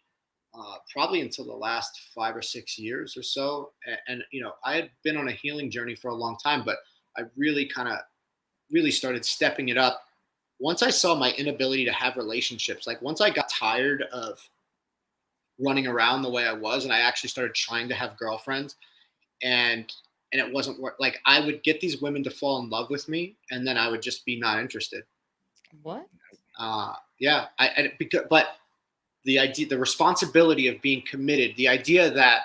probably until the last 5 or 6 years or so. And I had been on a healing journey for a long time, but I really started stepping it up once I saw my inability to have relationships. Like once I got tired of running around the way I was, and I actually started trying to have girlfriends, and it wasn't like I would get these women to fall in love with me, and then I would just be not interested. What? But the idea, the responsibility of being committed, the idea that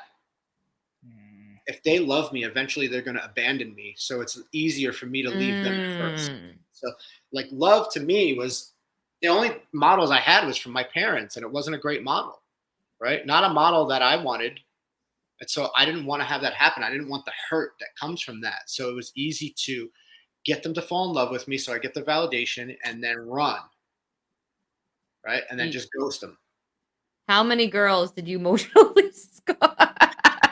if they love me, eventually they're going to abandon me. So it's easier for me to leave them first. So like love to me was the only models I had was from my parents, and it wasn't a great model. Right? Not a model that I wanted. And so I didn't want to have that happen. I didn't want the hurt that comes from that. So it was easy to get them to fall in love with me. So I get the validation and then run, right? And then just ghost them. How many girls did you emotionally scar?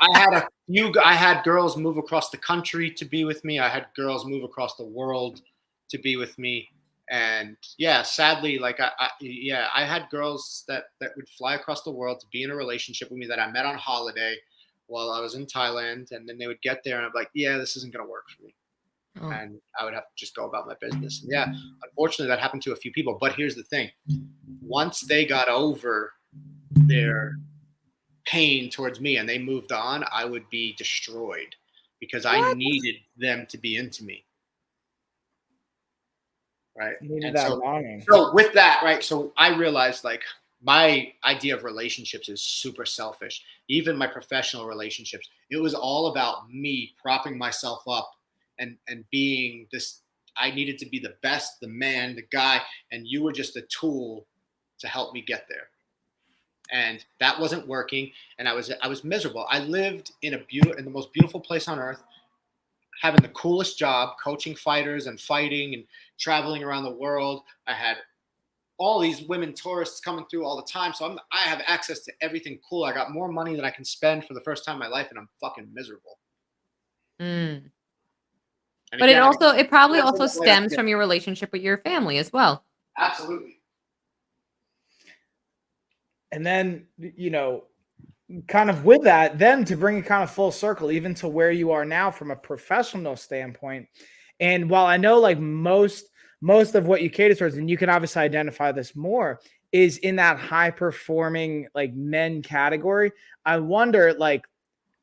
I had girls move across the country to be with me. I had girls move across the world to be with me. And yeah, sadly, like I had girls that would fly across the world to be in a relationship with me that I met on holiday while I was in Thailand. And then they would get there and I'm like, yeah, this isn't going to work for me. Oh. And I would have to just go about my business. And yeah, unfortunately that happened to a few people, but here's the thing. Once they got over their pain towards me and they moved on, I would be destroyed because I needed them to be into me. Right. Needed that longing. So with that, right. So I realized like my idea of relationships is super selfish. Even my professional relationships, it was all about me propping myself up and being this. I needed to be the best, the man, the guy, and you were just a tool to help me get there. And that wasn't working. And I was miserable. I lived in the most beautiful place on earth, having the coolest job, coaching fighters and fighting and traveling around the world. I had all these women tourists coming through all the time. So I have access to everything cool. I got more money than I can spend for the first time in my life, and I'm fucking miserable. Mm. And But again, it probably also stems from your relationship with your family as well. Absolutely. And then, you know, kind of with that, then to bring it kind of full circle, even to where you are now from a professional standpoint. And while I know like most of what you cater towards, and you can obviously identify this more, is in that high performing like men category. I wonder, like,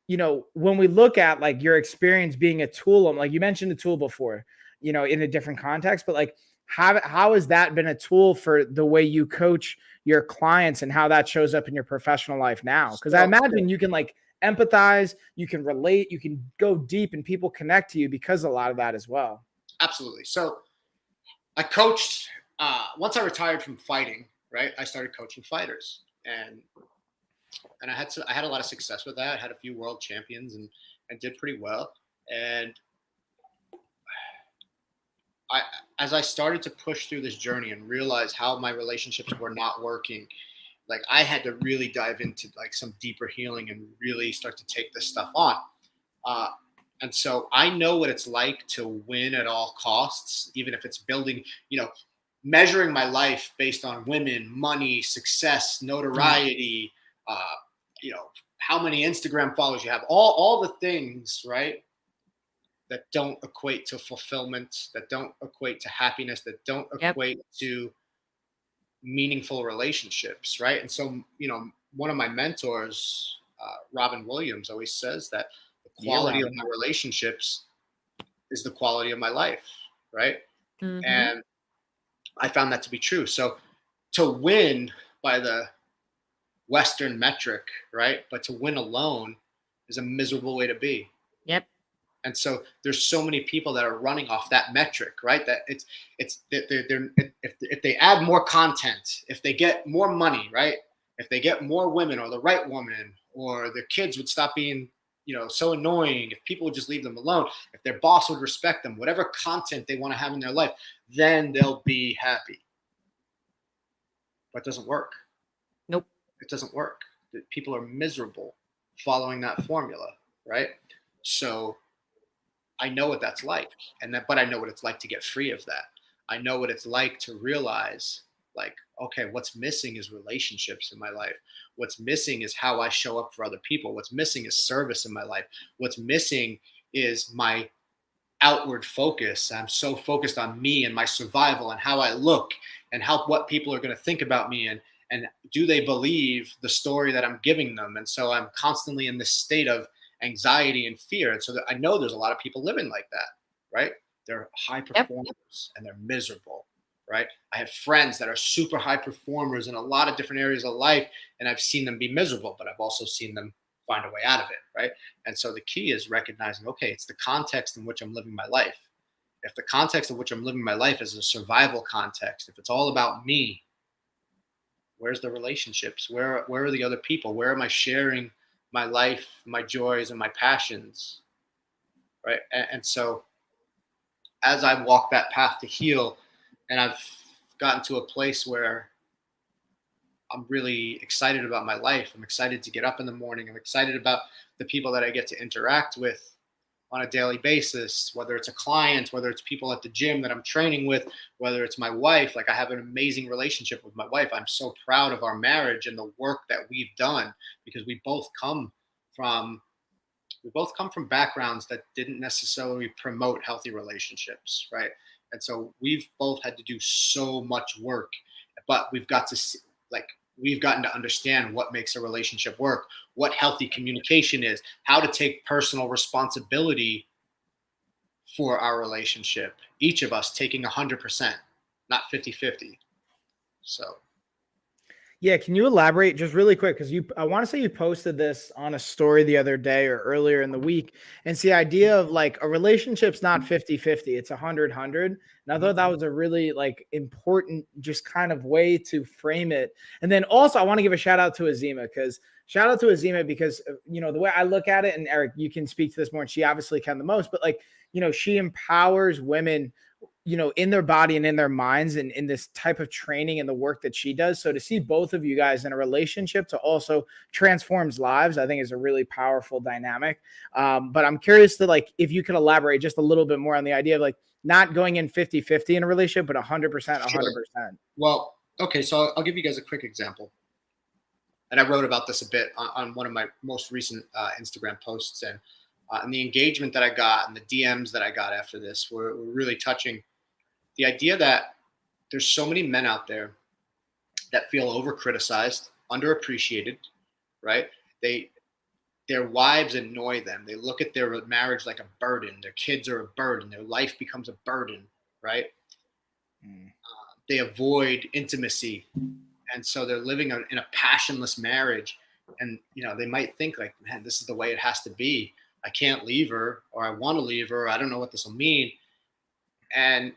you know, when we look at like your experience being a tool, like you mentioned a tool before, you know, in a different context, but like how has that been a tool for the way you coach your clients and how that shows up in your professional life now? Because I imagine you can like empathize, you can relate, you can go deep and people connect to you because of a lot of that as well. Absolutely. So I coached, once I retired from fighting, right, I started coaching fighters, and I had a lot of success with that. I had a few world champions and did pretty well. And as I started to push through this journey and realize how my relationships were not working, like I had to really dive into like some deeper healing and really start to take this stuff on. And so I know what it's like to win at all costs, even if it's building, you know, measuring my life based on women, money, success, notoriety, you know, how many Instagram followers you have, all the things, right, that don't equate to fulfillment, that don't equate to happiness, that don't equate to meaningful relationships, right? And so, you know, one of my mentors, Robin Williams, always says that the quality of my relationships is the quality of my life, right? Mm-hmm. And I found that to be true. So to win by the Western metric, right, but to win alone is a miserable way to be. Yep. And so there's so many people that are running off that metric, right? That if they add more content, if they get more money, right? If they get more women or the right woman, or their kids would stop being, you know, so annoying, if people would just leave them alone, if their boss would respect them, whatever content they want to have in their life, then they'll be happy. But it doesn't work. Nope. It doesn't work. People are miserable following that formula, right? So I know what that's like, but I know what it's like to get free of that. I know what it's like to realize, like, okay, what's missing is relationships in my life. What's missing is how I show up for other people. What's missing is service in my life. What's missing is my outward focus. I'm so focused on me and my survival and how I look and what people are going to think about me, and do they believe the story that I'm giving them? And so I'm constantly in this state of anxiety and fear. And so I know there's a lot of people living like that, right? They're high performers and they're miserable, right? I have friends that are super high performers in a lot of different areas of life, and I've seen them be miserable, but I've also seen them find a way out of it, right? And so the key is recognizing, okay, it's the context in which I'm living my life. If the context in which I'm living my life is a survival context, if it's all about me, where's the relationships? Where are the other people? Where am I sharing my life, my joys, and my passions, right? And so as I walk that path to heal, and I've gotten to a place where I'm really excited about my life. I'm excited to get up in the morning. I'm excited about the people that I get to interact with on a daily basis, whether it's a client, whether it's people at the gym that I'm training with, whether it's my wife. Like, I have an amazing relationship with my wife. I'm so proud of our marriage and the work that we've done, because from we both come from backgrounds that didn't necessarily promote healthy relationships, right? And so we've both had to do so much work, but we've got to see, like, we've gotten to understand what makes a relationship work, what healthy communication is, how to take personal responsibility for our relationship, each of us taking 100%, not 50-50. So Yeah, can you elaborate just really quick? Because I want to say you posted this on a story the other day or earlier in the week. And it's the idea of like a relationship's not 50-50, it's 100-100. And I thought that was a really like important, just kind of way to frame it. And then also I want to give a shout out to Azima, because you know, the way I look at it, and Eric, you can speak to this more, and she obviously can the most, but like, you know, she empowers women, you know, in their body and in their minds, and in this type of training and the work that she does. So to see both of you guys in a relationship to also transforms lives, I think is a really powerful dynamic. But I'm curious to, like, if you could elaborate just a little bit more on the idea of like not going in 50-50 in a relationship, but 100%, 100%. Sure. Well, okay, so I'll give you guys a quick example. And I wrote about this a bit on one of my most recent Instagram posts, and the engagement that I got and the DMs that I got after this were really touching. The idea that there's so many men out there that feel over criticized, underappreciated, right? Their wives annoy them. They look at their marriage like a burden. Their kids are a burden. Their life becomes a burden, right? They avoid intimacy, and so they're living in a passionless marriage. And you know, they might think like, man, this is the way it has to be. I can't leave her, or I want to leave her. I don't know what this will mean. And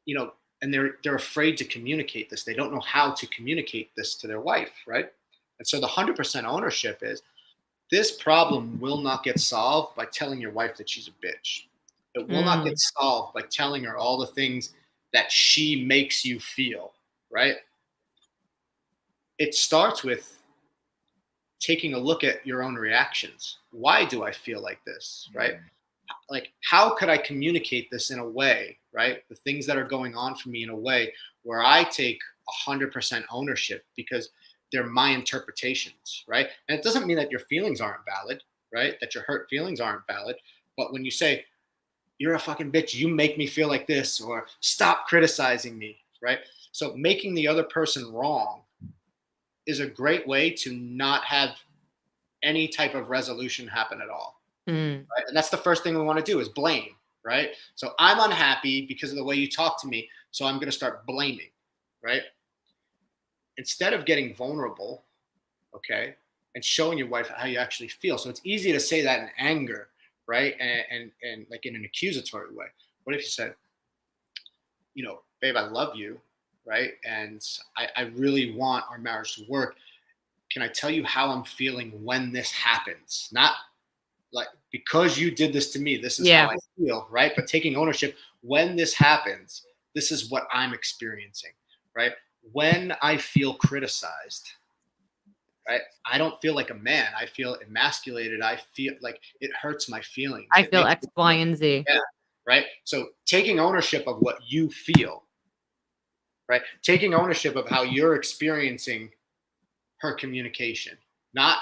you know, and they're afraid to communicate this. They don't know how to communicate this to their wife, right? And so the 100% ownership is, this problem will not get solved by telling your wife that she's a bitch. It will not get solved by telling her all the things that she makes you feel, right? It starts with taking a look at your own reactions. Why do I feel like this, right? Like, how could I communicate this in a way, right? The things that are going on for me in a way where I take 100% ownership, because they're my interpretations, right? And it doesn't mean that your feelings aren't valid, right? That your hurt feelings aren't valid. But when you say, you're a fucking bitch, you make me feel like this, or stop criticizing me, right? So making the other person wrong is a great way to not have any type of resolution happen at all. Right? And that's the first thing we want to do, is blame, right? So I'm unhappy because of the way you talk to me, so I'm going to start blaming, right? Instead of getting vulnerable, okay, and showing your wife how you actually feel. So it's easy to say that in anger, right? And like in an accusatory way. What if you said, you know, babe, I love you, right? And I really want our marriage to work. Can I tell you how I'm feeling when this happens? Not like, because you did this to me, this is how I feel, right? But taking ownership, when this happens, this is what I'm experiencing, right? When I feel criticized, right, I don't feel like a man. I feel emasculated. I feel like it hurts my feelings. I feel X, Y, and Z. Yeah, right? So taking ownership of what you feel, right? Taking ownership of how you're experiencing her communication, not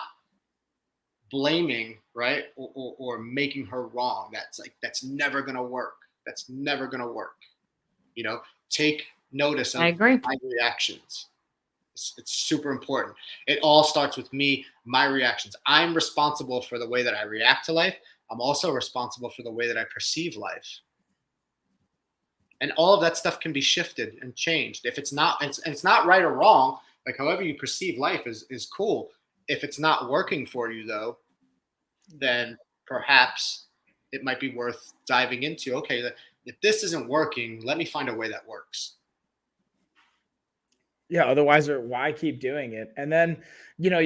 blaming, right? Or making her wrong. That's never going to work. That's never going to work. You know, take notice of I agree. my reactions. It's super important. It all starts with me, my reactions. I'm responsible for the way that I react to life. I'm also responsible for the way that I perceive life. And all of that stuff can be shifted and changed. If it's not, and it's not right or wrong, like however you perceive life is cool. If it's not working for you though, then perhaps it might be worth diving into. Okay, if this isn't working, let me find a way that works. Yeah, otherwise, why keep doing it? And then,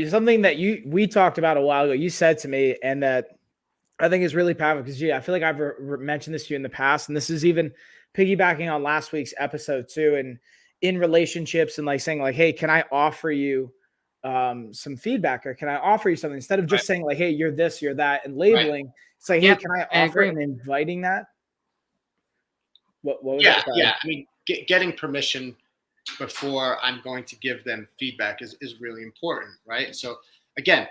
something that we talked about a while ago, you said to me, and that I think is really powerful because, I feel like I've mentioned this to you in the past, and this is even piggybacking on last week's episode too, and in relationships and like saying like, hey, can I offer you some feedback, or can I offer you something, instead of just saying like, hey, you're this, you're that, and labeling. It's like, hey, Yep, can I I offer agree. and inviting that? What was Yeah, it? Sorry. yeah. I mean, getting permission before I'm going to give them feedback is really important, right? So again,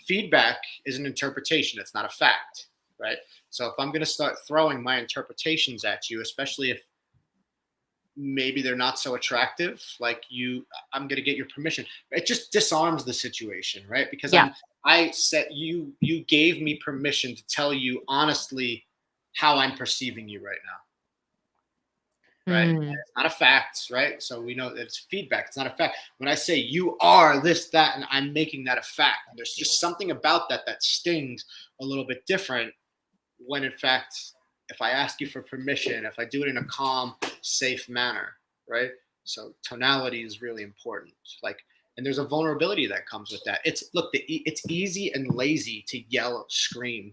feedback is an interpretation. It's not a fact, right? So if I'm going to start throwing my interpretations at you, especially if maybe they're not so attractive, like I'm going to get your permission. It just disarms the situation, right? Because Yeah. I said you gave me permission to tell you honestly how I'm perceiving you right now. Right. Mm. It's not a fact, right? So we know that it's feedback. It's not a fact. When I say you are this, that, and I'm making that a fact, there's just something about that stings a little bit different when in fact, if I ask you for permission, if I do it in a calm, safe manner, right? So tonality is really important. Like, and there's a vulnerability that comes with that. It's easy and lazy to yell, scream,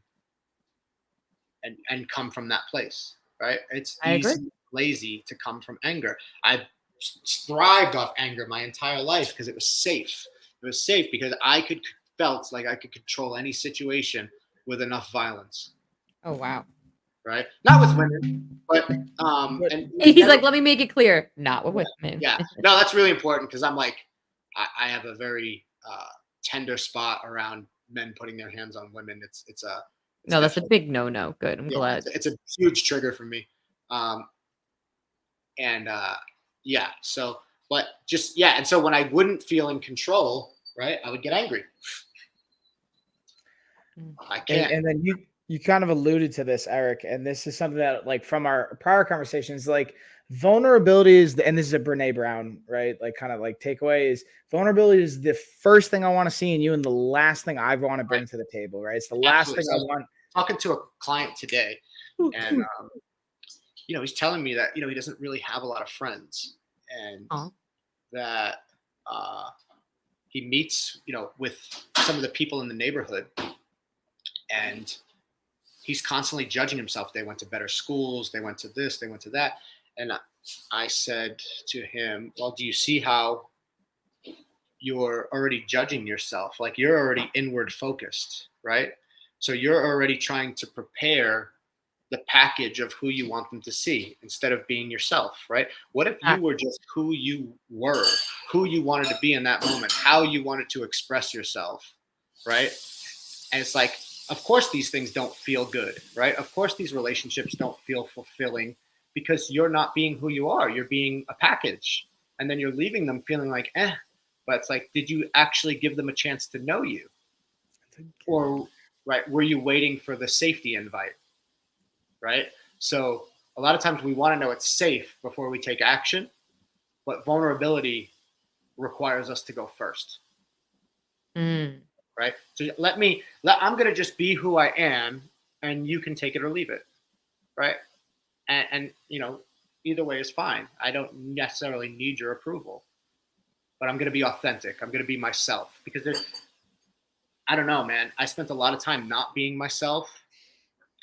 and come from that place, right? It's I agree. easy, lazy to come from anger. I've thrived off anger my entire life because it was safe. It was safe because felt like I could control any situation with enough violence. Oh wow. Right? Not with women, but and He's like, let me make it clear, not with women. Yeah, no, that's really important because I'm like, I have a very tender spot around men putting their hands on women. It's no, that's a big no. Good. I'm glad. It's a huge trigger for me. Yeah, so, but just, yeah. And so when I wouldn't feel in control, right, I would get angry. I can't. And then you kind of alluded to this, Eric, and this is something that, like, from our prior conversations, like, vulnerability is and this is a Brene Brown, right? Like, kind of like takeaway is vulnerability is the first thing I want to see in you and the last thing I want to bring to the table, right? It's the last thing I want. Talking to a client today, and he's telling me that he doesn't really have a lot of friends, and that he meets with some of the people in the neighborhood, and he's constantly judging himself. They went to better schools, they went to this, they went to that, and I said to him, well, do you see how you're already judging yourself? Like, you're already inward focused, right? So you're already trying to prepare the package of who you want them to see instead of being yourself, right? What if you were just who you were, who you wanted to be in that moment, how you wanted to express yourself, right? And it's like, of course these things don't feel good, right? Of course these relationships don't feel fulfilling because you're not being who you are. You're being a package. And then you're leaving them feeling like, but it's like, did you actually give them a chance to know you? Or, right, were you waiting for the safety invite? Right? So a lot of times we want to know it's safe before we take action, but vulnerability requires us to go first. Right? So I'm going to just be who I am, and you can take it or leave it. Right? And either way is fine. I don't necessarily need your approval, but I'm going to be authentic. I'm going to be myself, because I don't know, man. I spent a lot of time not being myself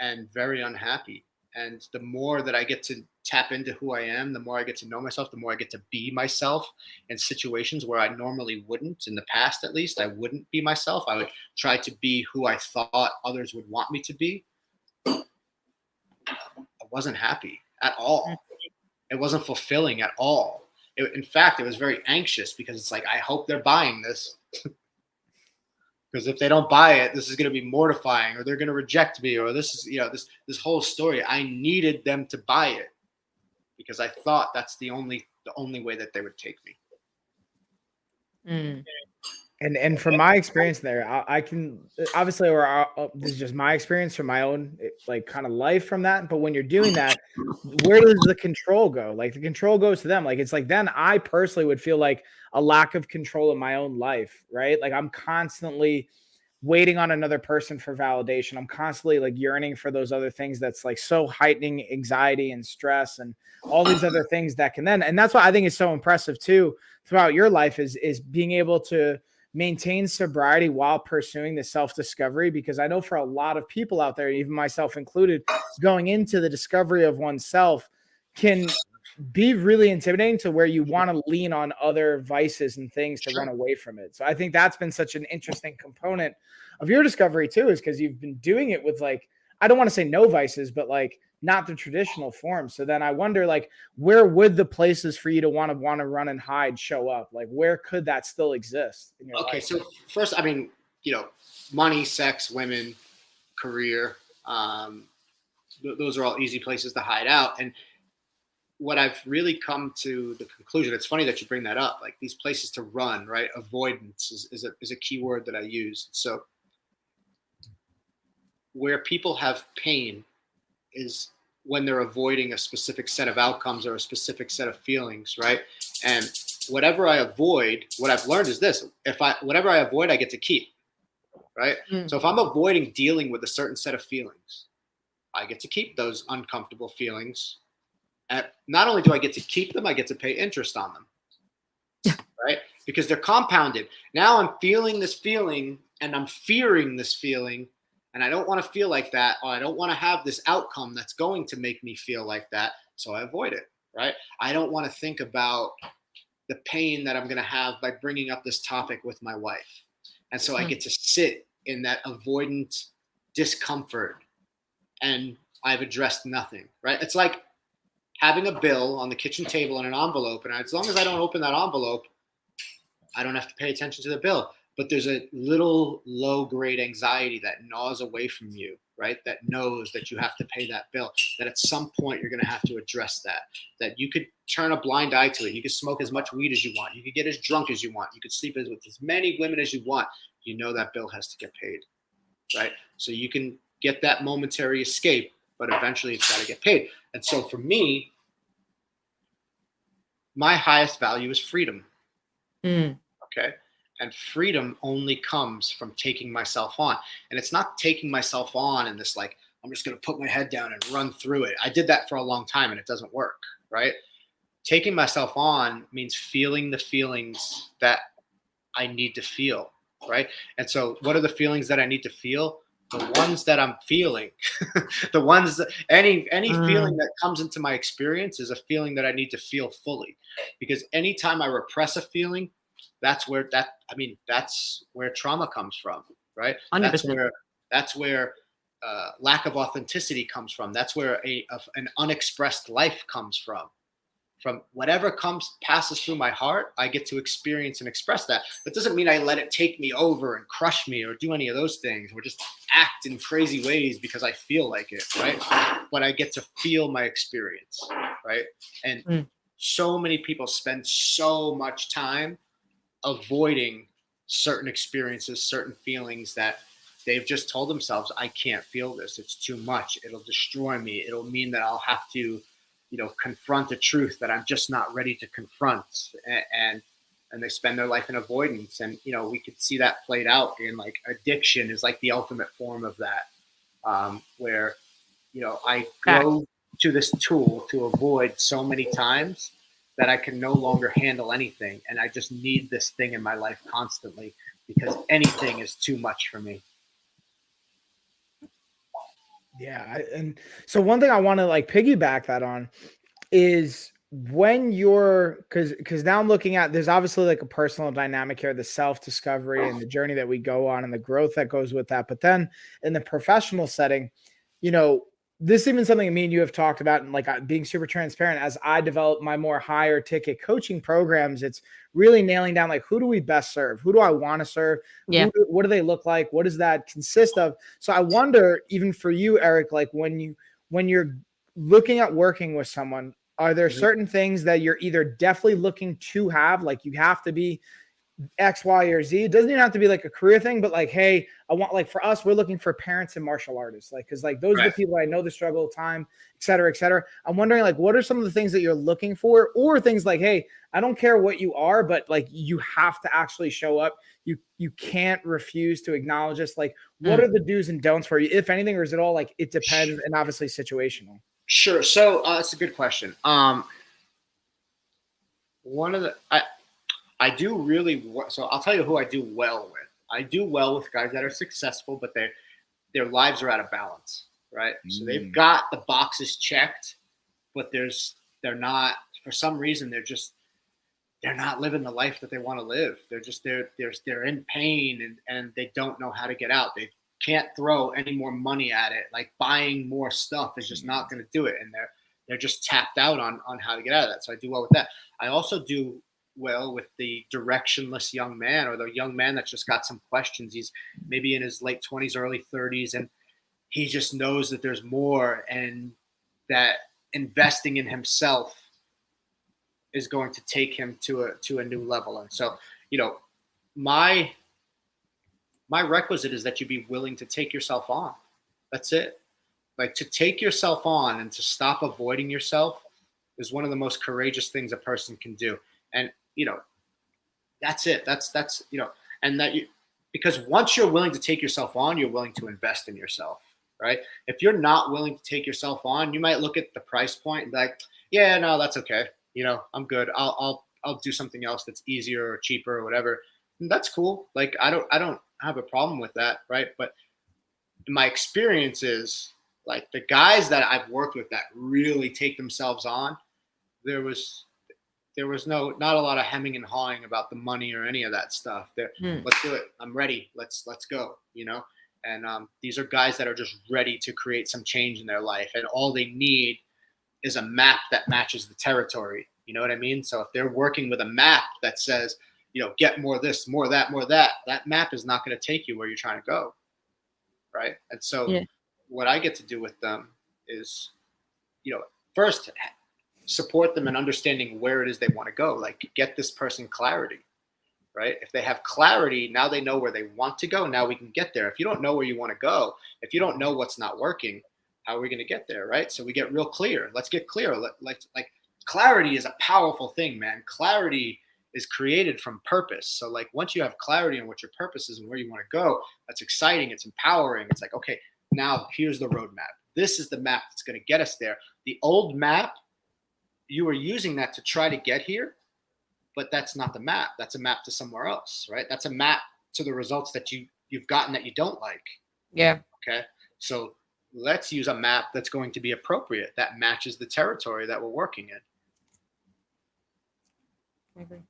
and very unhappy. And the more that I get to tap into who I am, the more I get to know myself, the more I get to be myself in situations where I normally wouldn't. In the past, at least, I wouldn't be myself. I would try to be who I thought others would want me to be. I wasn't happy at all. It wasn't fulfilling at all. In fact, it was very anxious because it's like, I hope they're buying this. Because if they don't buy it, this is going to be mortifying, or they're going to reject me, or this is, this whole story. I needed them to buy it because I thought that's the only way that they would take me. And from my experience there, I can obviously, or this is just my experience from my own like kind of life from that. But when you're doing that, where does the control go? Like, the control goes to them. Like, it's like, then I personally would feel like a lack of control in my own life, right? Like, I'm constantly waiting on another person for validation. I'm constantly like yearning for those other things that's like so heightening anxiety and stress and all these other things that can then, and that's why I think it's so impressive too, throughout your life is being able to maintain sobriety while pursuing the self-discovery, because I know for a lot of people out there, even myself included, going into the discovery of oneself can be really intimidating to where you want to lean on other vices and things to run away from it. So I think that's been such an interesting component of your discovery too, is because you've been doing it with like, I don't want to say no vices, but like not the traditional form. So then I wonder, like, where would the places for you to want to run and hide show up? Like, where could that still exist in your life? So first, I mean, money, sex, women, career, those are all easy places to hide out. And what I've really come to the conclusion, it's funny that you bring that up, like these places to run, right? Avoidance is a key word that I use. So where people have pain is when they're avoiding a specific set of outcomes or a specific set of feelings, right? And whatever I avoid, what I've learned is this: whatever I avoid, I get to keep, right? So if I'm avoiding dealing with a certain set of feelings, I get to keep those uncomfortable feelings. And not only do I get to keep them, I get to pay interest on them, right? Because they're compounded. Now I'm feeling this feeling and I'm fearing this feeling, and I don't want to feel like that, or I don't want to have this outcome that's going to make me feel like that, so I avoid it, right? I don't want to think about the pain that I'm going to have by bringing up this topic with my wife. And so I get to sit in that avoidant discomfort, and I've addressed nothing, right? It's like having a bill on the kitchen table in an envelope, and as long as I don't open that envelope, I don't have to pay attention to the bill. But there's a little low-grade anxiety that gnaws away from you, right? That knows that you have to pay that bill, that at some point you're going to have to address that you could turn a blind eye to it. You could smoke as much weed as you want. You could get as drunk as you want. You could sleep with as many women as you want. You know that bill has to get paid, right? So you can get that momentary escape, but eventually it's got to get paid. And so for me, my highest value is freedom. Okay. And freedom only comes from taking myself on. And it's not taking myself on and this, like, I'm just going to put my head down and run through it. I did that for a long time and it doesn't work, right? Taking myself on means feeling the feelings that I need to feel, right? And so what are the feelings that I need to feel? The ones that I'm feeling, the ones that any feeling that comes into my experience is a feeling that I need to feel fully. Because anytime I repress a feeling, that's where trauma comes from, right? 100%. That's where lack of authenticity comes from. That's where an unexpressed life comes from. From whatever passes through my heart, I get to experience and express that. That doesn't mean I let it take me over and crush me or do any of those things, or just act in crazy ways because I feel like it, right? But I get to feel my experience, right? And so many people spend so much time avoiding certain experiences, certain feelings that they've just told themselves, I can't feel this. It's too much. It'll destroy me. It'll mean that I'll have to, confront a truth that I'm just not ready to confront. And they spend their life in avoidance. And, we could see that played out in, like, addiction is like the ultimate form of that, where, I go to this tool to avoid so many times that I can no longer handle anything. And I just need this thing in my life constantly because anything is too much for me. Yeah. And so one thing I want to, like, piggyback that on is when you're, because now I'm looking at, there's obviously like a personal dynamic here, the self-discovery and the journey that we go on and the growth that goes with that. But then in the professional setting, this is even something me and you have talked about, and like being super transparent as I develop my more higher ticket coaching programs, it's really nailing down, like, who do we best serve? Who do I want to serve? Yeah. What do they look like? What does that consist of? So I wonder, even for you, Eric, like when you're looking at working with someone, are there certain things that you're either definitely looking to have, like you have to be X, Y, or Z? It doesn't even have to be like a career thing, but like, hey, I want, like, for us, we're looking for parents and martial artists, like, because like those are the people I know the struggle of time, et cetera, et cetera. I'm wondering, like, what are some of the things that you're looking for, or things like, hey, I don't care what you are, but like you have to actually show up. You can't refuse to acknowledge this. Like, what are the do's and don'ts for you, if anything, or is it all like it depends and obviously situational? Sure. So that's a good question. One of the I do really so I'll tell you who I do well with. I do well with guys that are successful, but their lives are out of balance, right? So they've got the boxes checked, but they're not, for some reason they're not living the life that they want to live. They're in pain and they don't know how to get out. They can't throw any more money at it. Like buying more stuff is just not going to do it, and they're just tapped out on how to get out of that. So I do well with that. I also do well with the directionless young man, or the young man that's just got some questions. He's maybe in his late 20s, early 30s, and he just knows that there's more, and that investing in himself is going to take him to a new level. And so, my requisite is that you be willing to take yourself on. That's it. Like, to take yourself on and to stop avoiding yourself is one of the most courageous things a person can do. And, that's it. That's, and that because once you're willing to take yourself on, you're willing to invest in yourself, right? If you're not willing to take yourself on, you might look at the price point and be like, yeah, no, that's okay. I'm good. I'll do something else that's easier or cheaper or whatever. And that's cool. Like, I don't have a problem with that, right? But my experience is, like, the guys that I've worked with that really take themselves on, there was not a lot of hemming and hawing about the money or any of that stuff. Let's do it. I'm ready. Let's go. And these are guys that are just ready to create some change in their life, and all they need is a map that matches the territory. You know what I mean? So if they're working with a map that says, get more of this, more of that, more of that, that map is not going to take you where you're trying to go. Right. And so what I get to do with them is, first support them in understanding where it is they want to go. Like, get this person clarity, right? If they have clarity, now they know where they want to go. Now we can get there. If you don't know where you want to go, if you don't know what's not working, how are we going to get there, right? So we get real clear. Let's get clear. Like clarity is a powerful thing, man. Clarity is created from purpose. So, like, once you have clarity on what your purpose is and where you want to go, that's exciting. It's empowering. It's like, okay, now here's the roadmap. This is the map that's going to get us there. The old map, you were using that to try to get here, but that's not the map. That's a map to somewhere else, right? That's a map to the results that you've gotten that you don't like. Yeah. Okay. So let's use a map that's going to be appropriate, that matches the territory that we're working in.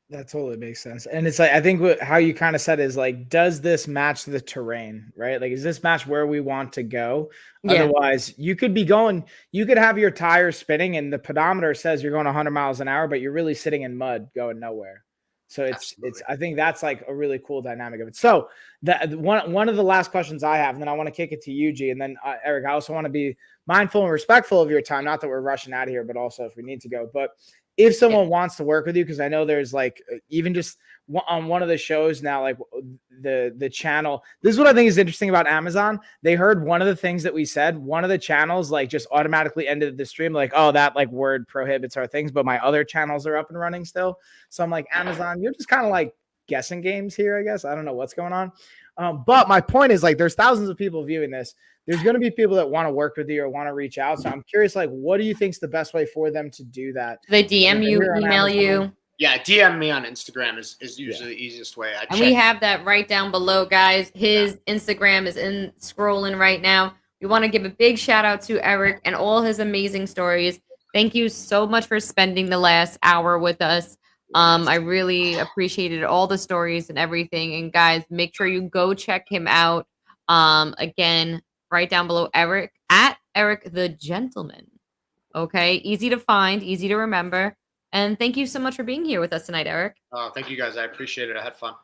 That totally makes sense. And it's like, I think how you kind of said is like, does this match the terrain, right? Like, is this match where we want to go? Yeah. Otherwise, you could have your tires spinning and the pedometer says you're going 100 miles an hour, but you're really sitting in mud going nowhere. So I think that's like a really cool dynamic of it. So one of the last questions I have, and then I want to kick it to you, G, and then Eric, I also want to be mindful and respectful of your time. Not that we're rushing out of here, but also if we need to go, but if someone wants to work with you, because I know there's like, even just on one of the shows now, like the channel, this is what I think is interesting about Amazon. They heard one of the things that we said, one of the channels like just automatically ended the stream. Like, oh, that like word prohibits our things, but my other channels are up and running still. So I'm like, Amazon, you're just kind of like guessing games here, I guess. I don't know what's going on. But my point is, like, there's thousands of people viewing this. There's going to be people that want to work with you or want to reach out. So I'm curious, like, what do you think is the best way for them to do that? Do they DM you, email you? Yeah, DM me on Instagram is usually the easiest way. We have that right down below, guys. His Instagram is scrolling right now. We want to give a big shout out to Eric and all his amazing stories. Thank you so much for spending the last hour with us. I really appreciated all the stories and everything. And guys, make sure you go check him out. Again, right down below, Eric the Gentleman. Okay, easy to find, easy to remember. And thank you so much for being here with us tonight, Eric. Oh, thank you guys. I appreciate it. I had fun.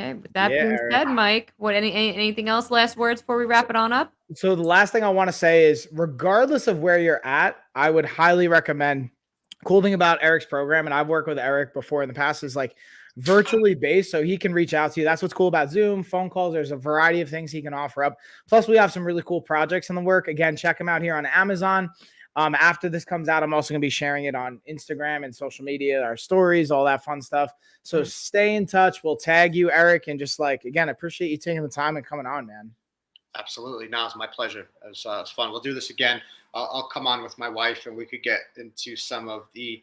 Okay, with that being said, Mike, anything else? Last words before we wrap it on up? So the last thing I want to say is, regardless of where you're at, I would highly recommend. Cool thing about Eric's program, and I've worked with Eric before in the past, is like virtually based, so he can reach out to you. That's what's cool about Zoom, phone calls. There's a variety of things he can offer up. Plus, we have some really cool projects in the work. Again, check him out here on Amazon. After this comes out, I'm also going to be sharing it on Instagram and social media, our stories, all that fun stuff. So stay in touch. We'll tag you, Eric, and just like, again, appreciate you taking the time and coming on, man. Absolutely. No, it's my pleasure. It was fun. We'll do this again. I'll come on with my wife and we could get into some of the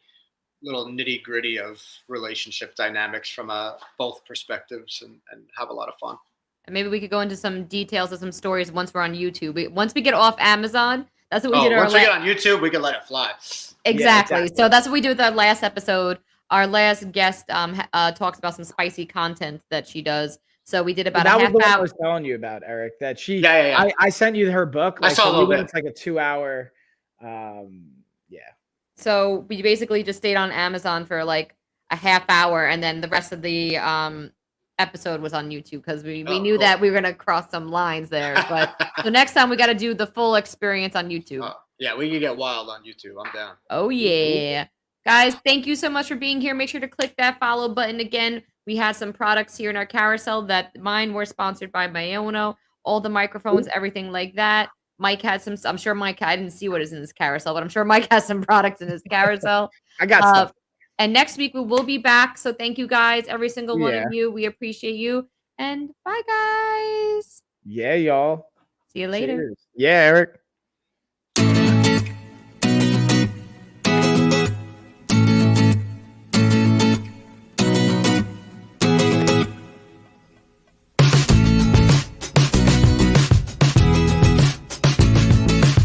little nitty gritty of relationship dynamics from both perspectives and have a lot of fun. And maybe we could go into some details of some stories once we're on YouTube. Once we get off Amazon, that's what we did. Once we get on YouTube, we can let it fly. Exactly. So that's what we did with our last episode. Our last guest talks about some spicy content that she does. So we did about that a was half the one I hour. was telling you about, Eric. That she, Yeah. I sent you her book. I saw a little bit. It's like a 2-hour. So we basically just stayed on Amazon for like a half hour, and then the rest of the episode was on YouTube because we knew that we were gonna cross some lines there. But so next time we got to do the full experience on YouTube. Yeah, we can get wild on YouTube. I'm down. Oh yeah. Guys, thank you so much for being here. Make sure to click that follow button. Again, we had some products here in our carousel that mine were sponsored by Mayono, all the microphones, everything like that. Mike had some, I'm sure Mike, I didn't see what is in his carousel, but I'm sure Mike has some products in his carousel. I got stuff. And next week we will be back. So thank you guys, every single one of you. We appreciate you. And bye, guys. Yeah, y'all. See you later. Cheers. Yeah, Eric.